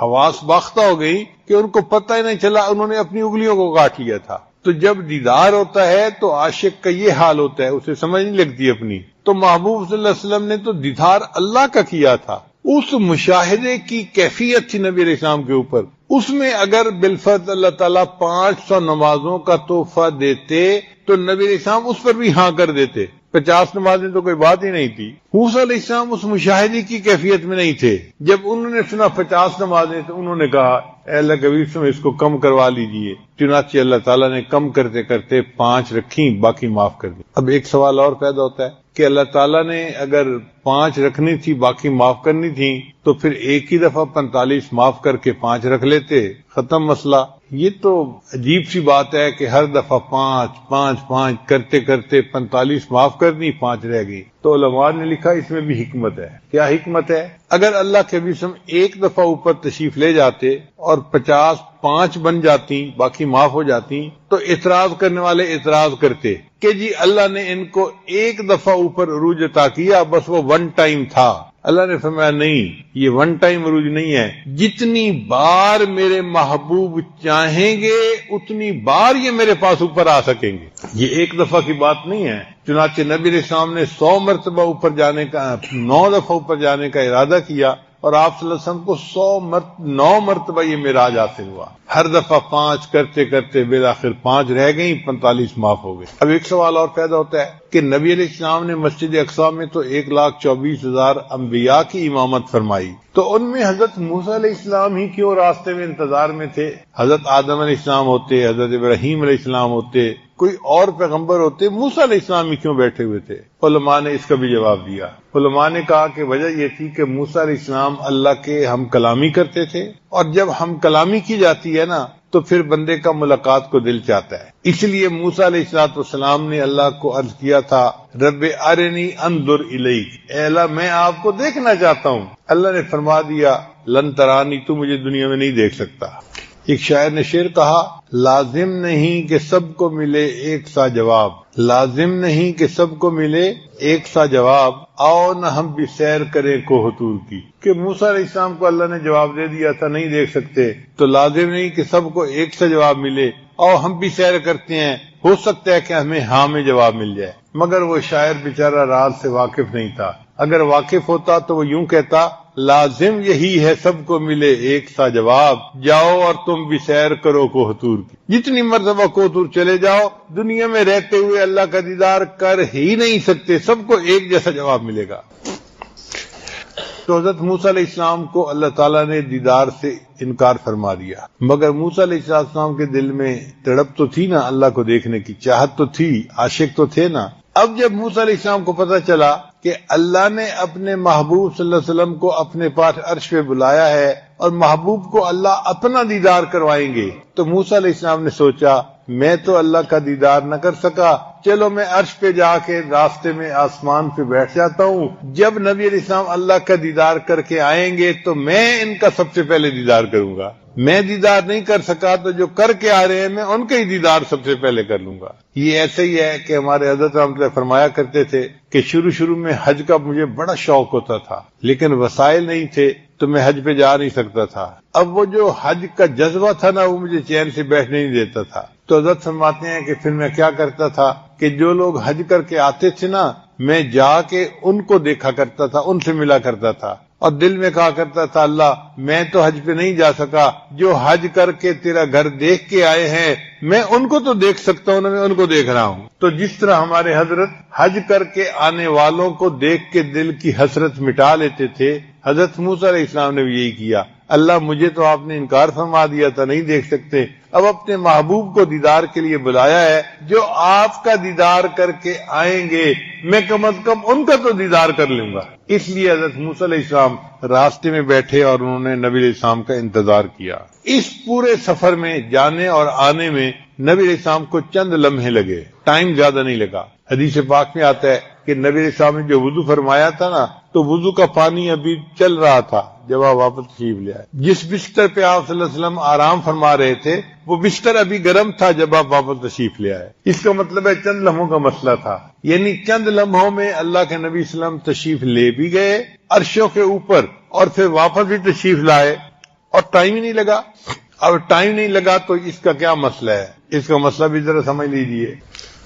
حواس باختہ ہو گئی کہ ان کو پتہ ہی نہیں چلا، انہوں نے اپنی انگلیوں کو کاٹ لیا تھا. تو جب دیدار ہوتا ہے تو عاشق کا یہ حال ہوتا ہے، اسے سمجھ نہیں لگتی اپنی. تو محبوب صلی اللہ علیہ وسلم نے تو دیدار اللہ کا کیا تھا. اس مشاہدے کی کیفیت تھی نبی علیہ السلام کے اوپر. اس میں اگر بالفرض اللہ تعالیٰ 500 نمازوں کا تحفہ دیتے تو نبی علیہ السلام اس پر بھی ہاں کر دیتے. 50 نمازیں تو کوئی بات ہی نہیں تھی. موسیٰ علیہ السلام اس مشاہدے کی کیفیت میں نہیں تھے. جب انہوں نے سنا 50 نمازیں تو انہوں نے کہا اے اللہ کے حبیب اس کو کم کروا لیجئے. چنانچہ اللہ تعالیٰ نے کم کرتے کرتے 5 رکھی، باقی معاف کر دی. اب ایک سوال اور پیدا ہوتا ہے کہ اللہ تعالیٰ نے اگر 5 رکھنی تھی باقی معاف کرنی تھی تو پھر ایک ہی دفعہ 45 معاف کر کے 5 رکھ لیتے، ختم مسئلہ. یہ تو عجیب سی بات ہے کہ ہر دفعہ 5 کرتے کرتے 45 معاف کر دی، 5 رہ گئی. تو علماء نے لکھا اس میں بھی حکمت ہے. کیا حکمت ہے؟ اگر اللہ کے حبیب ایک دفعہ اوپر تشریف لے جاتے اور 50 5 بن جاتی باقی معاف ہو جاتی تو اعتراض کرنے والے اعتراض کرتے کہ جی اللہ نے ان کو ایک دفعہ اوپر عروج عطا کیا، بس وہ 1 ٹائم تھا. اللہ نے فرمایا نہیں، یہ 1 ٹائم عروج نہیں ہے، جتنی بار میرے محبوب چاہیں گے اتنی بار یہ میرے پاس اوپر آ سکیں گے. یہ ایک دفعہ کی بات نہیں ہے. چنانچہ نبی علیہ السلام نے 100 مرتبہ اوپر جانے کا 9 دفعہ اوپر جانے کا ارادہ کیا اور آپ صلی اللہ علیہ وسلم کو 9 مرتبہ یہ معراج حاصل ہوا. ہر دفعہ 5 کرتے کرتے بالآخر 5 رہ گئیں، 45 معاف ہو گئے. اب ایک سوال اور پیدا ہوتا ہے کہ نبی علیہ السلام نے مسجد اقصی میں تو 1,24,000 انبیاء کی امامت فرمائی، تو ان میں حضرت موسیٰ علیہ السلام ہی کیوں راستے میں انتظار میں تھے؟ حضرت آدم علیہ السلام ہوتے، حضرت ابراہیم علیہ السلام ہوتے، کوئی اور پیغمبر ہوتے، موسیٰ علیہ السلام ہی کیوں بیٹھے ہوئے تھے؟ علماء نے اس کا بھی جواب دیا. علماء نے کہا کہ وجہ یہ تھی کہ موسیٰ علیہ السلام اللہ کے ہم کلامی کرتے تھے، اور جب ہم کلامی کی جاتی ہے نا تو پھر بندے کا ملاقات کو دل چاہتا ہے. اس لیے موسیٰ علیہ السلام نے اللہ کو عرض کیا تھا رب ارنی انظر الیک، اے اللہ میں آپ کو دیکھنا چاہتا ہوں. اللہ نے فرما دیا لن ترانی، تو مجھے دنیا میں نہیں دیکھ سکتا. ایک شاعر نے شعر کہا لازم نہیں کہ سب کو ملے ایک سا جواب، لازم نہیں کہ سب کو ملے ایک سا جواب، آؤ نہ ہم بھی سیر کریں کوہ طور کی. کہ موسیٰ علیہ السلام کو اللہ نے جواب دے دیا تھا نہیں دیکھ سکتے، تو لازم نہیں کہ سب کو ایک سا جواب ملے، آؤ ہم بھی سیر کرتے ہیں ہو سکتا ہے کہ ہمیں ہاں میں جواب مل جائے، مگر وہ شاعر بیچارہ راز سے واقف نہیں تھا۔ اگر واقف ہوتا تو وہ یوں کہتا، لازم یہی ہے سب کو ملے ایک سا جواب، جاؤ اور تم بھی سیر کرو کوہ طور کی۔ جتنی مرتبہ کوہ طور چلے جاؤ، دنیا میں رہتے ہوئے اللہ کا دیدار کر ہی نہیں سکتے، سب کو ایک جیسا جواب ملے گا۔ تو حضرت موسیٰ علیہ السلام کو اللہ تعالیٰ نے دیدار سے انکار فرما دیا، مگر موسیٰ علیہ السلام کے دل میں تڑپ تو تھی نا، اللہ کو دیکھنے کی چاہت تو تھی، عاشق تو تھے نا۔ اب جب موسیٰ علیہ السلام کو پتہ چلا کہ اللہ نے اپنے محبوب صلی اللہ علیہ وسلم کو اپنے پاس عرش پہ بلایا ہے اور محبوب کو اللہ اپنا دیدار کروائیں گے، تو موسیٰ علیہ السلام نے سوچا میں تو اللہ کا دیدار نہ کر سکا، چلو میں عرش پہ جا کے راستے میں آسمان پہ بیٹھ جاتا ہوں، جب نبی علیہ السلام اللہ کا دیدار کر کے آئیں گے تو میں ان کا سب سے پہلے دیدار کروں گا۔ میں دیدار نہیں کر سکا تو جو کر کے آ رہے ہیں میں ان کا ہی دیدار سب سے پہلے کر لوں گا۔ یہ ایسے ہی ہے کہ ہمارے حضرت رحمۃ اللہ فرمایا کرتے تھے کہ شروع میں حج کا مجھے بڑا شوق ہوتا تھا، لیکن وسائل نہیں تھے تو میں حج پہ جا نہیں سکتا تھا۔ اب وہ جو حج کا جذبہ تھا نا، وہ مجھے چین سے بیٹھنے نہیں دیتا تھا۔ تو حضرت فرماتے ہیں کہ پھر میں کیا کرتا تھا کہ جو لوگ حج کر کے آتے تھے نا، میں جا کے ان کو دیکھا کرتا تھا، ان سے ملا کرتا تھا، اور دل میں کہا کرتا تھا اللہ میں تو حج پہ نہیں جا سکا، جو حج کر کے تیرا گھر دیکھ کے آئے ہیں میں ان کو تو دیکھ سکتا ہوں، میں ان کو دیکھ رہا ہوں۔ تو جس طرح ہمارے حضرت حج کر کے آنے والوں کو دیکھ کے دل کی حسرت مٹا لیتے تھے، حضرت موسیٰ علیہ السلام نے بھی یہی کیا۔ اللہ مجھے تو آپ نے انکار فرما دیا تھا، نہیں دیکھ سکتے، اب اپنے محبوب کو دیدار کے لیے بلایا ہے، جو آپ کا دیدار کر کے آئیں گے میں کم از کم ان کا تو دیدار کر لوں گا۔ اس لیے حضرت موسیٰ علیہ السلام راستے میں بیٹھے اور انہوں نے نبی علیہ السلام کا انتظار کیا۔ اس پورے سفر میں جانے اور آنے میں نبی علیہ السلام کو چند لمحے لگے، ٹائم زیادہ نہیں لگا۔ حدیث پاک میں آتا ہے کہ نبی علیہ السلام نے جو وضو فرمایا تھا نا، تو وضو کا پانی ابھی چل رہا تھا جب آپ واپس تشریف لے آئے۔ جس بستر پہ آپ صلی اللہ علیہ وسلم آرام فرما رہے تھے وہ بستر ابھی گرم تھا جب آپ واپس تشریف لے آئے۔ اس کا مطلب ہے چند لمحوں کا مسئلہ تھا، یعنی چند لمحوں میں اللہ کے نبی صلی اللہ علیہ وسلم تشریف لے بھی گئے عرشوں کے اوپر، اور پھر واپس بھی تشریف لائے، اور ٹائم ہی نہیں لگا۔ اب ٹائم نہیں لگا تو اس کا کیا مسئلہ ہے؟ اس کا مسئلہ بھی ذرا سمجھ لیجئے۔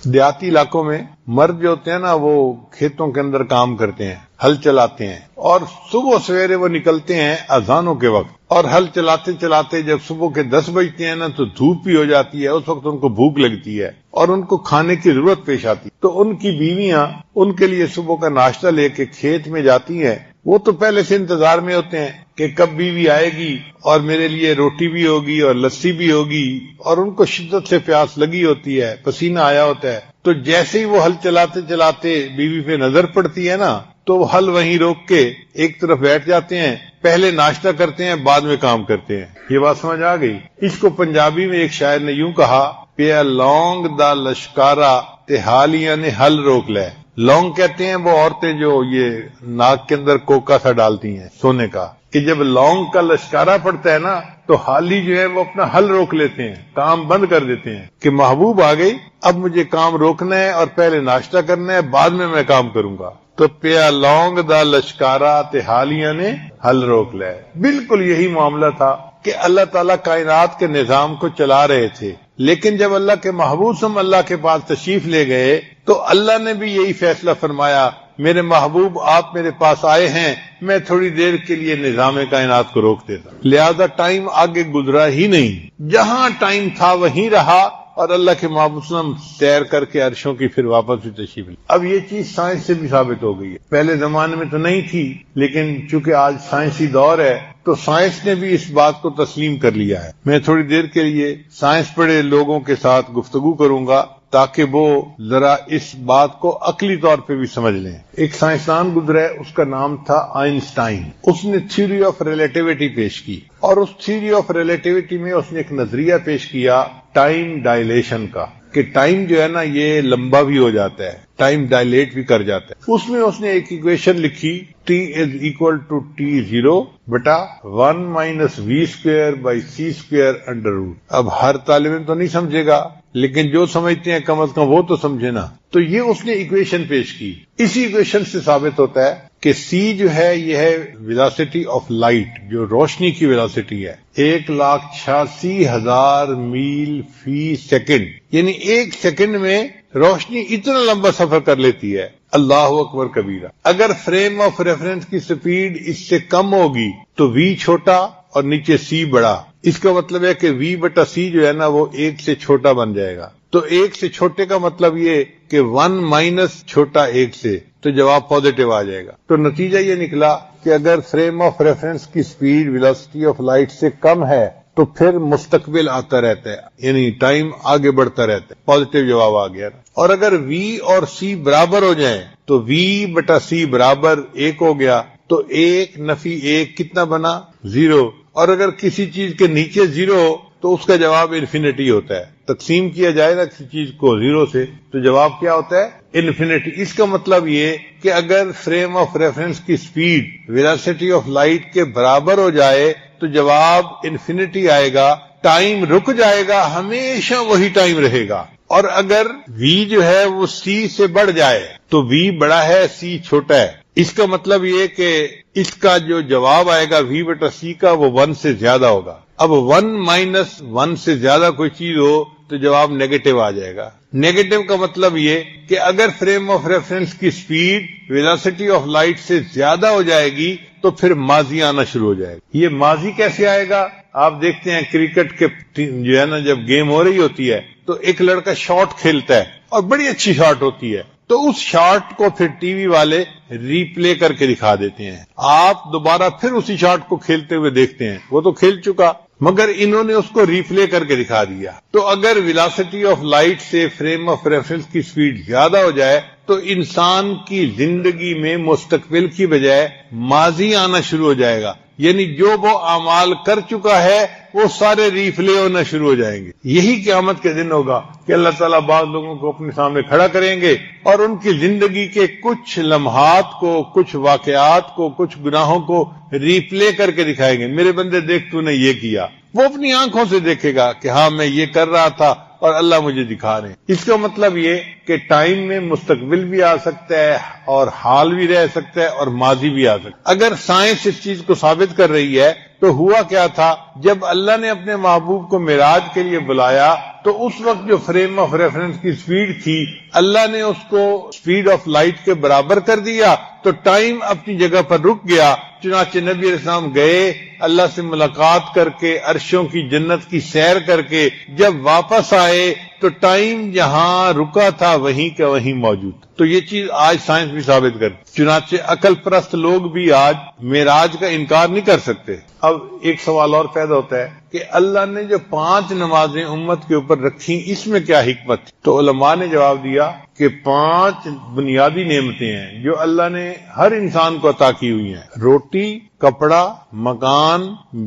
دیہاتی علاقوں میں مرد جو ہوتے ہیں نا، وہ کھیتوں کے اندر کام کرتے ہیں، ہل چلاتے ہیں، اور صبح سویرے وہ نکلتے ہیں اذانوں کے وقت، اور ہل چلاتے چلاتے جب صبح کے 10 بجتے ہیں نا تو دھوپ بھی ہو جاتی ہے، اس وقت ان کو بھوک لگتی ہے اور ان کو کھانے کی ضرورت پیش آتی ہے، تو ان کی بیویاں ان کے لیے صبح کا ناشتہ لے کے کھیت میں جاتی ہیں۔ وہ تو پہلے سے انتظار میں ہوتے ہیں کہ کب بیوی آئے گی اور میرے لیے روٹی بھی ہوگی اور لسی بھی ہوگی، اور ان کو شدت سے پیاس لگی ہوتی ہے، پسینہ آیا ہوتا ہے۔ تو جیسے ہی وہ ہل چلاتے چلاتے بیوی پہ نظر پڑتی ہے نا، تو وہ ہل وہیں روک کے ایک طرف بیٹھ جاتے ہیں، پہلے ناشتہ کرتے ہیں بعد میں کام کرتے ہیں۔ یہ بات سمجھ آ گئی؟ اس کو پنجابی میں ایک شاعر نے یوں کہا، پیا لونگ دا لشکارا تے حالیاں نے ہل روک لے۔ لونگ کہتے ہیں وہ عورتیں جو یہ ناک کے اندر کوکا سا ڈالتی ہیں سونے کا، کہ جب لونگ کا لشکارہ پڑتا ہے نا تو حالی جو ہے وہ اپنا حل روک لیتے ہیں، کام بند کر دیتے ہیں کہ محبوب آ گئی، اب مجھے کام روکنا ہے اور پہلے ناشتہ کرنا ہے، بعد میں کام کروں گا۔ تو پیا لونگ دا لشکارا تے حالیاں نے حل روک لے۔ بالکل یہی معاملہ تھا کہ اللہ تعالیٰ کائنات کے نظام کو چلا رہے تھے، لیکن جب اللہ کے محبوب صلی اللہ کے پاس تشریف لے گئے تو اللہ نے بھی یہی فیصلہ فرمایا، میرے محبوب آپ میرے پاس آئے ہیں، میں تھوڑی دیر کے لیے نظام کائنات کو روک دیتا، لہذا ٹائم آگے گزرا ہی نہیں، جہاں ٹائم تھا وہیں رہا، اور اللہ کے محبوب صلی اللہ علیہ وسلم سیر کر کے عرشوں کی پھر واپس بھی تشریف لی۔ اب یہ چیز سائنس سے بھی ثابت ہو گئی ہے، پہلے زمانے میں تو نہیں تھی، لیکن چونکہ آج سائنسی دور ہے تو سائنس نے بھی اس بات کو تسلیم کر لیا ہے۔ میں تھوڑی دیر کے لیے سائنس پڑھے لوگوں کے ساتھ گفتگو کروں گا تاکہ وہ ذرا اس بات کو عقلی طور پہ بھی سمجھ لیں۔ ایک سائنسدان گزرا ہے، اس کا نام تھا آئنسٹائن۔ اس نے تھیوری آف ریلیٹیوٹی پیش کی، اور اس تھیوری آف ریلیٹیوٹی میں اس نے ایک نظریہ پیش کیا ٹائم ڈائلیشن کا، کہ ٹائم جو ہے نا یہ لمبا بھی ہو جاتا ہے، ٹائم ڈائلیٹ بھی کر جاتا ہے۔ اس میں اس نے ایک ایکویشن لکھی، T=T0 بٹا 1 - v²/c²√۔ اب ہر طالب علم تو نہیں سمجھے گا، لیکن جو سمجھتے ہیں کم از کم وہ تو سمجھے نا۔ تو یہ اس نے ایکویشن پیش کی۔ اسی ایکویشن سے ثابت ہوتا ہے کہ سی جو ہے یہ ہے ویلاسٹی آف لائٹ، جو روشنی کی ویلاسٹی ہے، 1,86,000 میل فی سیکنڈ، یعنی ایک سیکنڈ میں روشنی اتنا لمبا سفر کر لیتی ہے. اللہ اکبر کبیرہ. اگر فریم آف ریفرنس کی سپیڈ اس سے کم ہوگی تو وی چھوٹا اور نیچے سی بڑا. اس کا مطلب ہے کہ وی بٹا سی جو ہے نا وہ ایک سے چھوٹا بن جائے گا. تو ایک سے چھوٹے کا مطلب یہ کہ 1 مائنس چھوٹا ایک سے، تو جواب پازیٹو آ جائے گا. تو نتیجہ یہ نکلا کہ اگر فریم آف ریفرنس کی سپیڈ ویلوسٹی آف لائٹ سے کم ہے تو پھر مستقبل آتا رہتا ہے، یعنی ٹائم آگے بڑھتا رہتا ہے. پازیٹو جواب آ گیا. اور اگر وی اور سی برابر ہو جائیں تو وی بٹا سی برابر 1 ہو گیا، تو 1 نفی 1 کتنا بنا؟ 0. اور اگر کسی چیز کے نیچے 0 ہو تو اس کا جواب انفینٹی ہوتا ہے. تقسیم کیا جائے نا کسی چیز کو 0 سے تو جواب کیا ہوتا ہے؟ انفینٹی. اس کا مطلب یہ کہ اگر فریم آف ریفرنس کی سپیڈ ویلاسٹی آف لائٹ کے برابر ہو جائے تو جواب انفینٹی آئے گا، ٹائم رک جائے گا، ہمیشہ وہی ٹائم رہے گا. اور اگر وی جو ہے وہ سی سے بڑھ جائے تو وی بڑا ہے، سی چھوٹا ہے. اس کا مطلب یہ کہ اس کا جو جواب آئے گا وی بٹا سی کا وہ 1 سے زیادہ ہوگا. اب 1 مائنس 1 سے زیادہ کوئی چیز ہو تو جواب نیگیٹو آ جائے گا. نیگیٹو کا مطلب یہ کہ اگر فریم آف ریفرنس کی سپیڈ ویلاسٹی آف لائٹ سے زیادہ ہو جائے گی تو پھر ماضی آنا شروع ہو جائے گا. یہ ماضی کیسے آئے گا؟ آپ دیکھتے ہیں کرکٹ کے جو ہے نا جب گیم ہو رہی ہوتی ہے تو ایک لڑکا شاٹ کھیلتا ہے اور بڑی اچھی شاٹ ہوتی ہے، تو اس شاٹ کو پھر ٹی وی والے ری پلے کر کے دکھا دیتے ہیں. آپ دوبارہ پھر اسی شاٹ کو کھیلتے ہوئے دیکھتے ہیں، وہ تو کھیل چکا مگر انہوں نے اس کو ری پلے کر کے دکھا دیا. تو اگر ویلاسٹی آف لائٹ سے فریم آف ریفرنس کی سپیڈ زیادہ ہو جائے تو انسان کی زندگی میں مستقبل کی بجائے ماضی آنا شروع ہو جائے گا. یعنی جو وہ اعمال کر چکا ہے وہ سارے ری پلے ہونا شروع ہو جائیں گے. یہی قیامت کے دن ہوگا کہ اللہ تعالیٰ بعض لوگوں کو اپنے سامنے کھڑا کریں گے اور ان کی زندگی کے کچھ لمحات کو، کچھ واقعات کو، کچھ گناہوں کو ری پلے کر کے دکھائیں گے. میرے بندے دیکھ تو نے یہ کیا. وہ اپنی آنکھوں سے دیکھے گا کہ ہاں میں یہ کر رہا تھا اور اللہ مجھے دکھا رہے ہیں. اس کا مطلب یہ کہ ٹائم میں مستقبل بھی آ سکتا ہے اور حال بھی رہ سکتا ہے اور ماضی بھی آ سکتا ہے. اگر سائنس اس چیز کو ثابت کر رہی ہے تو ہوا کیا تھا؟ جب اللہ نے اپنے محبوب کو معراج کے لیے بلایا تو اس وقت جو فریم آف ریفرنس کی سپیڈ تھی اللہ نے اس کو سپیڈ آف لائٹ کے برابر کر دیا تو ٹائم اپنی جگہ پر رک گیا. چنانچہ نبی علیہ السلام گئے، اللہ سے ملاقات کر کے عرشوں کی جنت کی سیر کر کے جب واپس آئے تو ٹائم جہاں رکا تھا وہیں کا وہیں موجود. تو یہ چیز آج سائنس بھی ثابت کرتی. چنانچہ عقل پرست لوگ بھی آج معراج کا انکار نہیں کر سکتے. اب ایک سوال اور پیدا ہوتا ہے کہ اللہ نے جو 5 نمازیں امت کے اوپر رکھی اس میں کیا حکمت تھی؟ تو علماء نے جواب دیا کہ 5 بنیادی نعمتیں ہیں جو اللہ نے ہر انسان کو عطا کی ہوئی ہیں: روٹی، کپڑا، مکان،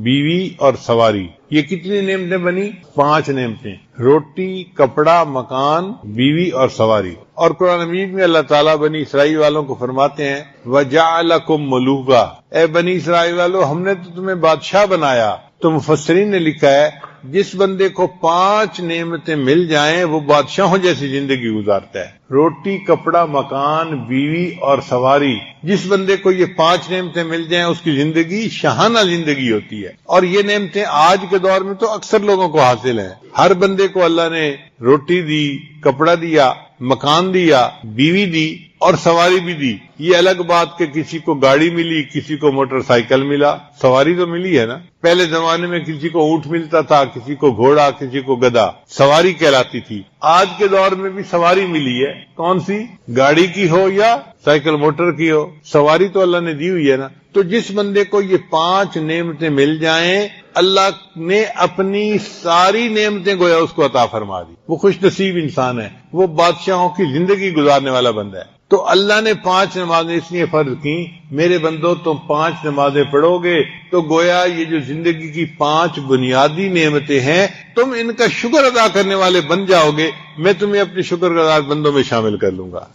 بیوی اور سواری. یہ کتنی نعمتیں بنی؟ 5 نعمتیں: روٹی، کپڑا، مکان، بیوی اور سواری. اور قرآن مجید میں اللہ تعالیٰ بنی اسرائیل والوں کو فرماتے ہیں وَجَعَلَكُمْ مُلُوكًا، اے بنی اسرائیل والو ہم نے تو تمہیں بادشاہ بنایا. تو مفسرین نے لکھا ہے جس بندے کو 5 نعمتیں مل جائیں وہ بادشاہوں جیسی زندگی گزارتا ہے. روٹی، کپڑا، مکان، بیوی اور سواری. جس بندے کو یہ 5 نعمتیں مل جائیں اس کی زندگی شاہانہ زندگی ہوتی ہے. اور یہ نعمتیں آج کے دور میں تو اکثر لوگوں کو حاصل ہیں. ہر بندے کو اللہ نے روٹی دی، کپڑا دیا، مکان دیا، بیوی دی اور سواری بھی دی. یہ الگ بات کہ کسی کو گاڑی ملی، کسی کو موٹر سائیکل ملا، سواری تو ملی ہے نا. پہلے زمانے میں کسی کو اونٹ ملتا تھا، کسی کو گھوڑا، کسی کو گدھا، سواری کہلاتی تھی. آج کے دور میں بھی سواری ملی ہے. کون سی؟ گاڑی کی ہو یا سائیکل موٹر کی ہو، سواری تو اللہ نے دی ہوئی ہے نا. تو جس بندے کو یہ 5 نعمتیں مل جائیں اللہ نے اپنی ساری نعمتیں گویا اس کو عطا فرما دی. وہ خوش نصیب انسان ہے، وہ بادشاہوں کی زندگی گزارنے والا بندہ ہے. تو اللہ نے 5 نمازیں اس لیے فرض کی، میرے بندو تم 5 نمازیں پڑھو گے تو گویا یہ جو زندگی کی 5 بنیادی نعمتیں ہیں تم ان کا شکر ادا کرنے والے بن جاؤ گے، میں تمہیں اپنے شکر گزار بندوں میں شامل کر لوں گا.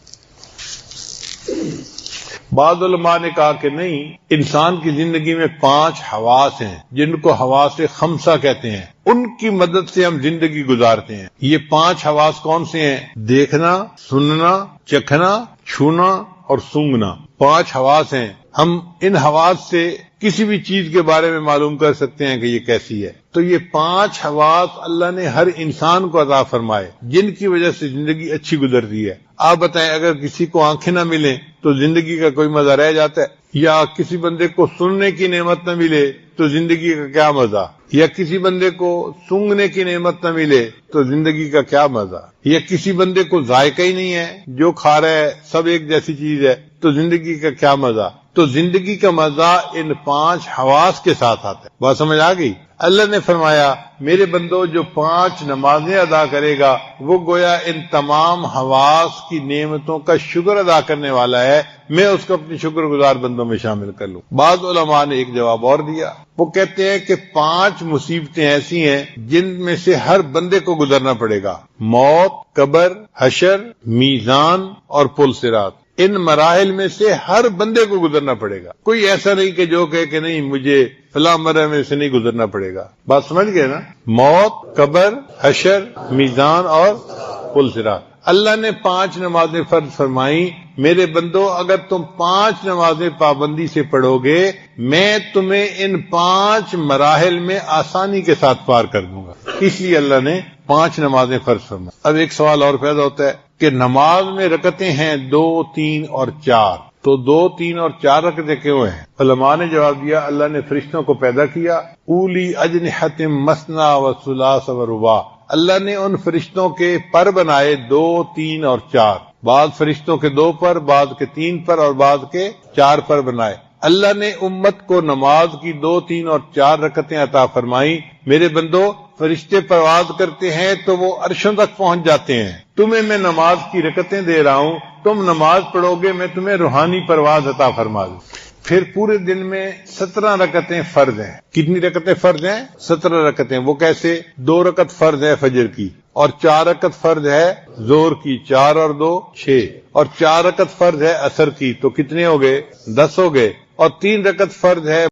بعض علماء نے کہا کہ نہیں، انسان کی زندگی میں 5 حواس ہیں جن کو حواس خمسہ کہتے ہیں، ان کی مدد سے ہم زندگی گزارتے ہیں. یہ 5 حواس کون سے ہیں؟ دیکھنا، سننا، چکھنا، چھونا اور سونگھنا 5 حواس ہیں. ہم ان حواس سے کسی بھی چیز کے بارے میں معلوم کر سکتے ہیں کہ یہ کیسی ہے. تو یہ 5 حواس اللہ نے ہر انسان کو عطا فرمائے جن کی وجہ سے زندگی اچھی گزرتی ہے. آپ بتائیں اگر کسی کو آنکھیں نہ ملیں تو زندگی کا کوئی مزہ رہ جاتا ہے؟ یا کسی بندے کو سننے کی نعمت نہ ملے تو زندگی کا کیا مزہ؟ یا کسی بندے کو سونگھنے کی نعمت نہ ملے تو زندگی کا کیا مزہ؟ یا کسی بندے کو ذائقہ ہی نہیں ہے، جو کھا رہا ہے سب ایک جیسی چیز ہے، تو زندگی کا کیا مزہ؟ تو زندگی کا مزہ ان 5 حواس کے ساتھ آتا ہے. بات سمجھ آ گئی؟ اللہ نے فرمایا میرے بندو جو 5 نمازیں ادا کرے گا وہ گویا ان تمام حواس کی نعمتوں کا شکر ادا کرنے والا ہے، میں اس کو اپنی شکر گزار بندوں میں شامل کر لوں. بعض علماء نے ایک جواب اور دیا، وہ کہتے ہیں کہ 5 مصیبتیں ایسی ہیں جن میں سے ہر بندے کو گزرنا پڑے گا: موت، قبر، حشر، میزان اور پل صراط. ان مراحل میں سے ہر بندے کو گزرنا پڑے گا. کوئی ایسا نہیں کہ جو کہے کہ نہیں مجھے فلاں مرحلے میں سے نہیں گزرنا پڑے گا. بات سمجھ گئے نا؟ موت، قبر، حشر، میزان اور پل صراط. اللہ نے 5 نمازیں فرض فرمائیں. میرے بندو اگر تم 5 نمازیں پابندی سے پڑھو گے میں تمہیں ان 5 مراحل میں آسانی کے ساتھ پار کر دوں گا. اس لیے اللہ نے 5 نمازیں فرض فرمائیں. اب ایک سوال اور پیدا ہوتا ہے کہ نماز میں رکعتیں ہیں 2، 3 اور 4، تو 2، 3 اور 4 رکعتیں کیوں ہیں؟ علماء نے جواب دیا اللہ نے فرشتوں کو پیدا کیا، اولی اجنحۃ مثنی و ثلاث و رباع. اللہ نے ان فرشتوں کے پر بنائے 2، 3 اور 4. بعض فرشتوں کے 2 پر، بعض کے 3 پر اور بعض کے 4 پر بنائے. اللہ نے امت کو نماز کی 2، 3 اور 4 رکعتیں عطا فرمائیں. میرے بندو فرشتے پرواز کرتے ہیں تو وہ عرشوں تک پہنچ جاتے ہیں. تمہیں میں نماز کی رکعتیں دے رہا ہوں، تم نماز پڑھو گے میں تمہیں روحانی پرواز عطا فرما دوں. پھر پورے دن میں 17 رکعتیں فرض ہیں. کتنی رکعتیں فرض ہیں؟ 17 رکعتیں. وہ کیسے؟ 2 رکعت فرض ہے فجر کی، اور 4 رکعت فرض ہے ظہر کی، 4 اور 2 6، اور 4 رکعت فرض ہے عصر کی. تو کتنے ہو گئے؟ 10 ہو گئے. اور 3 رکعت فرض ہے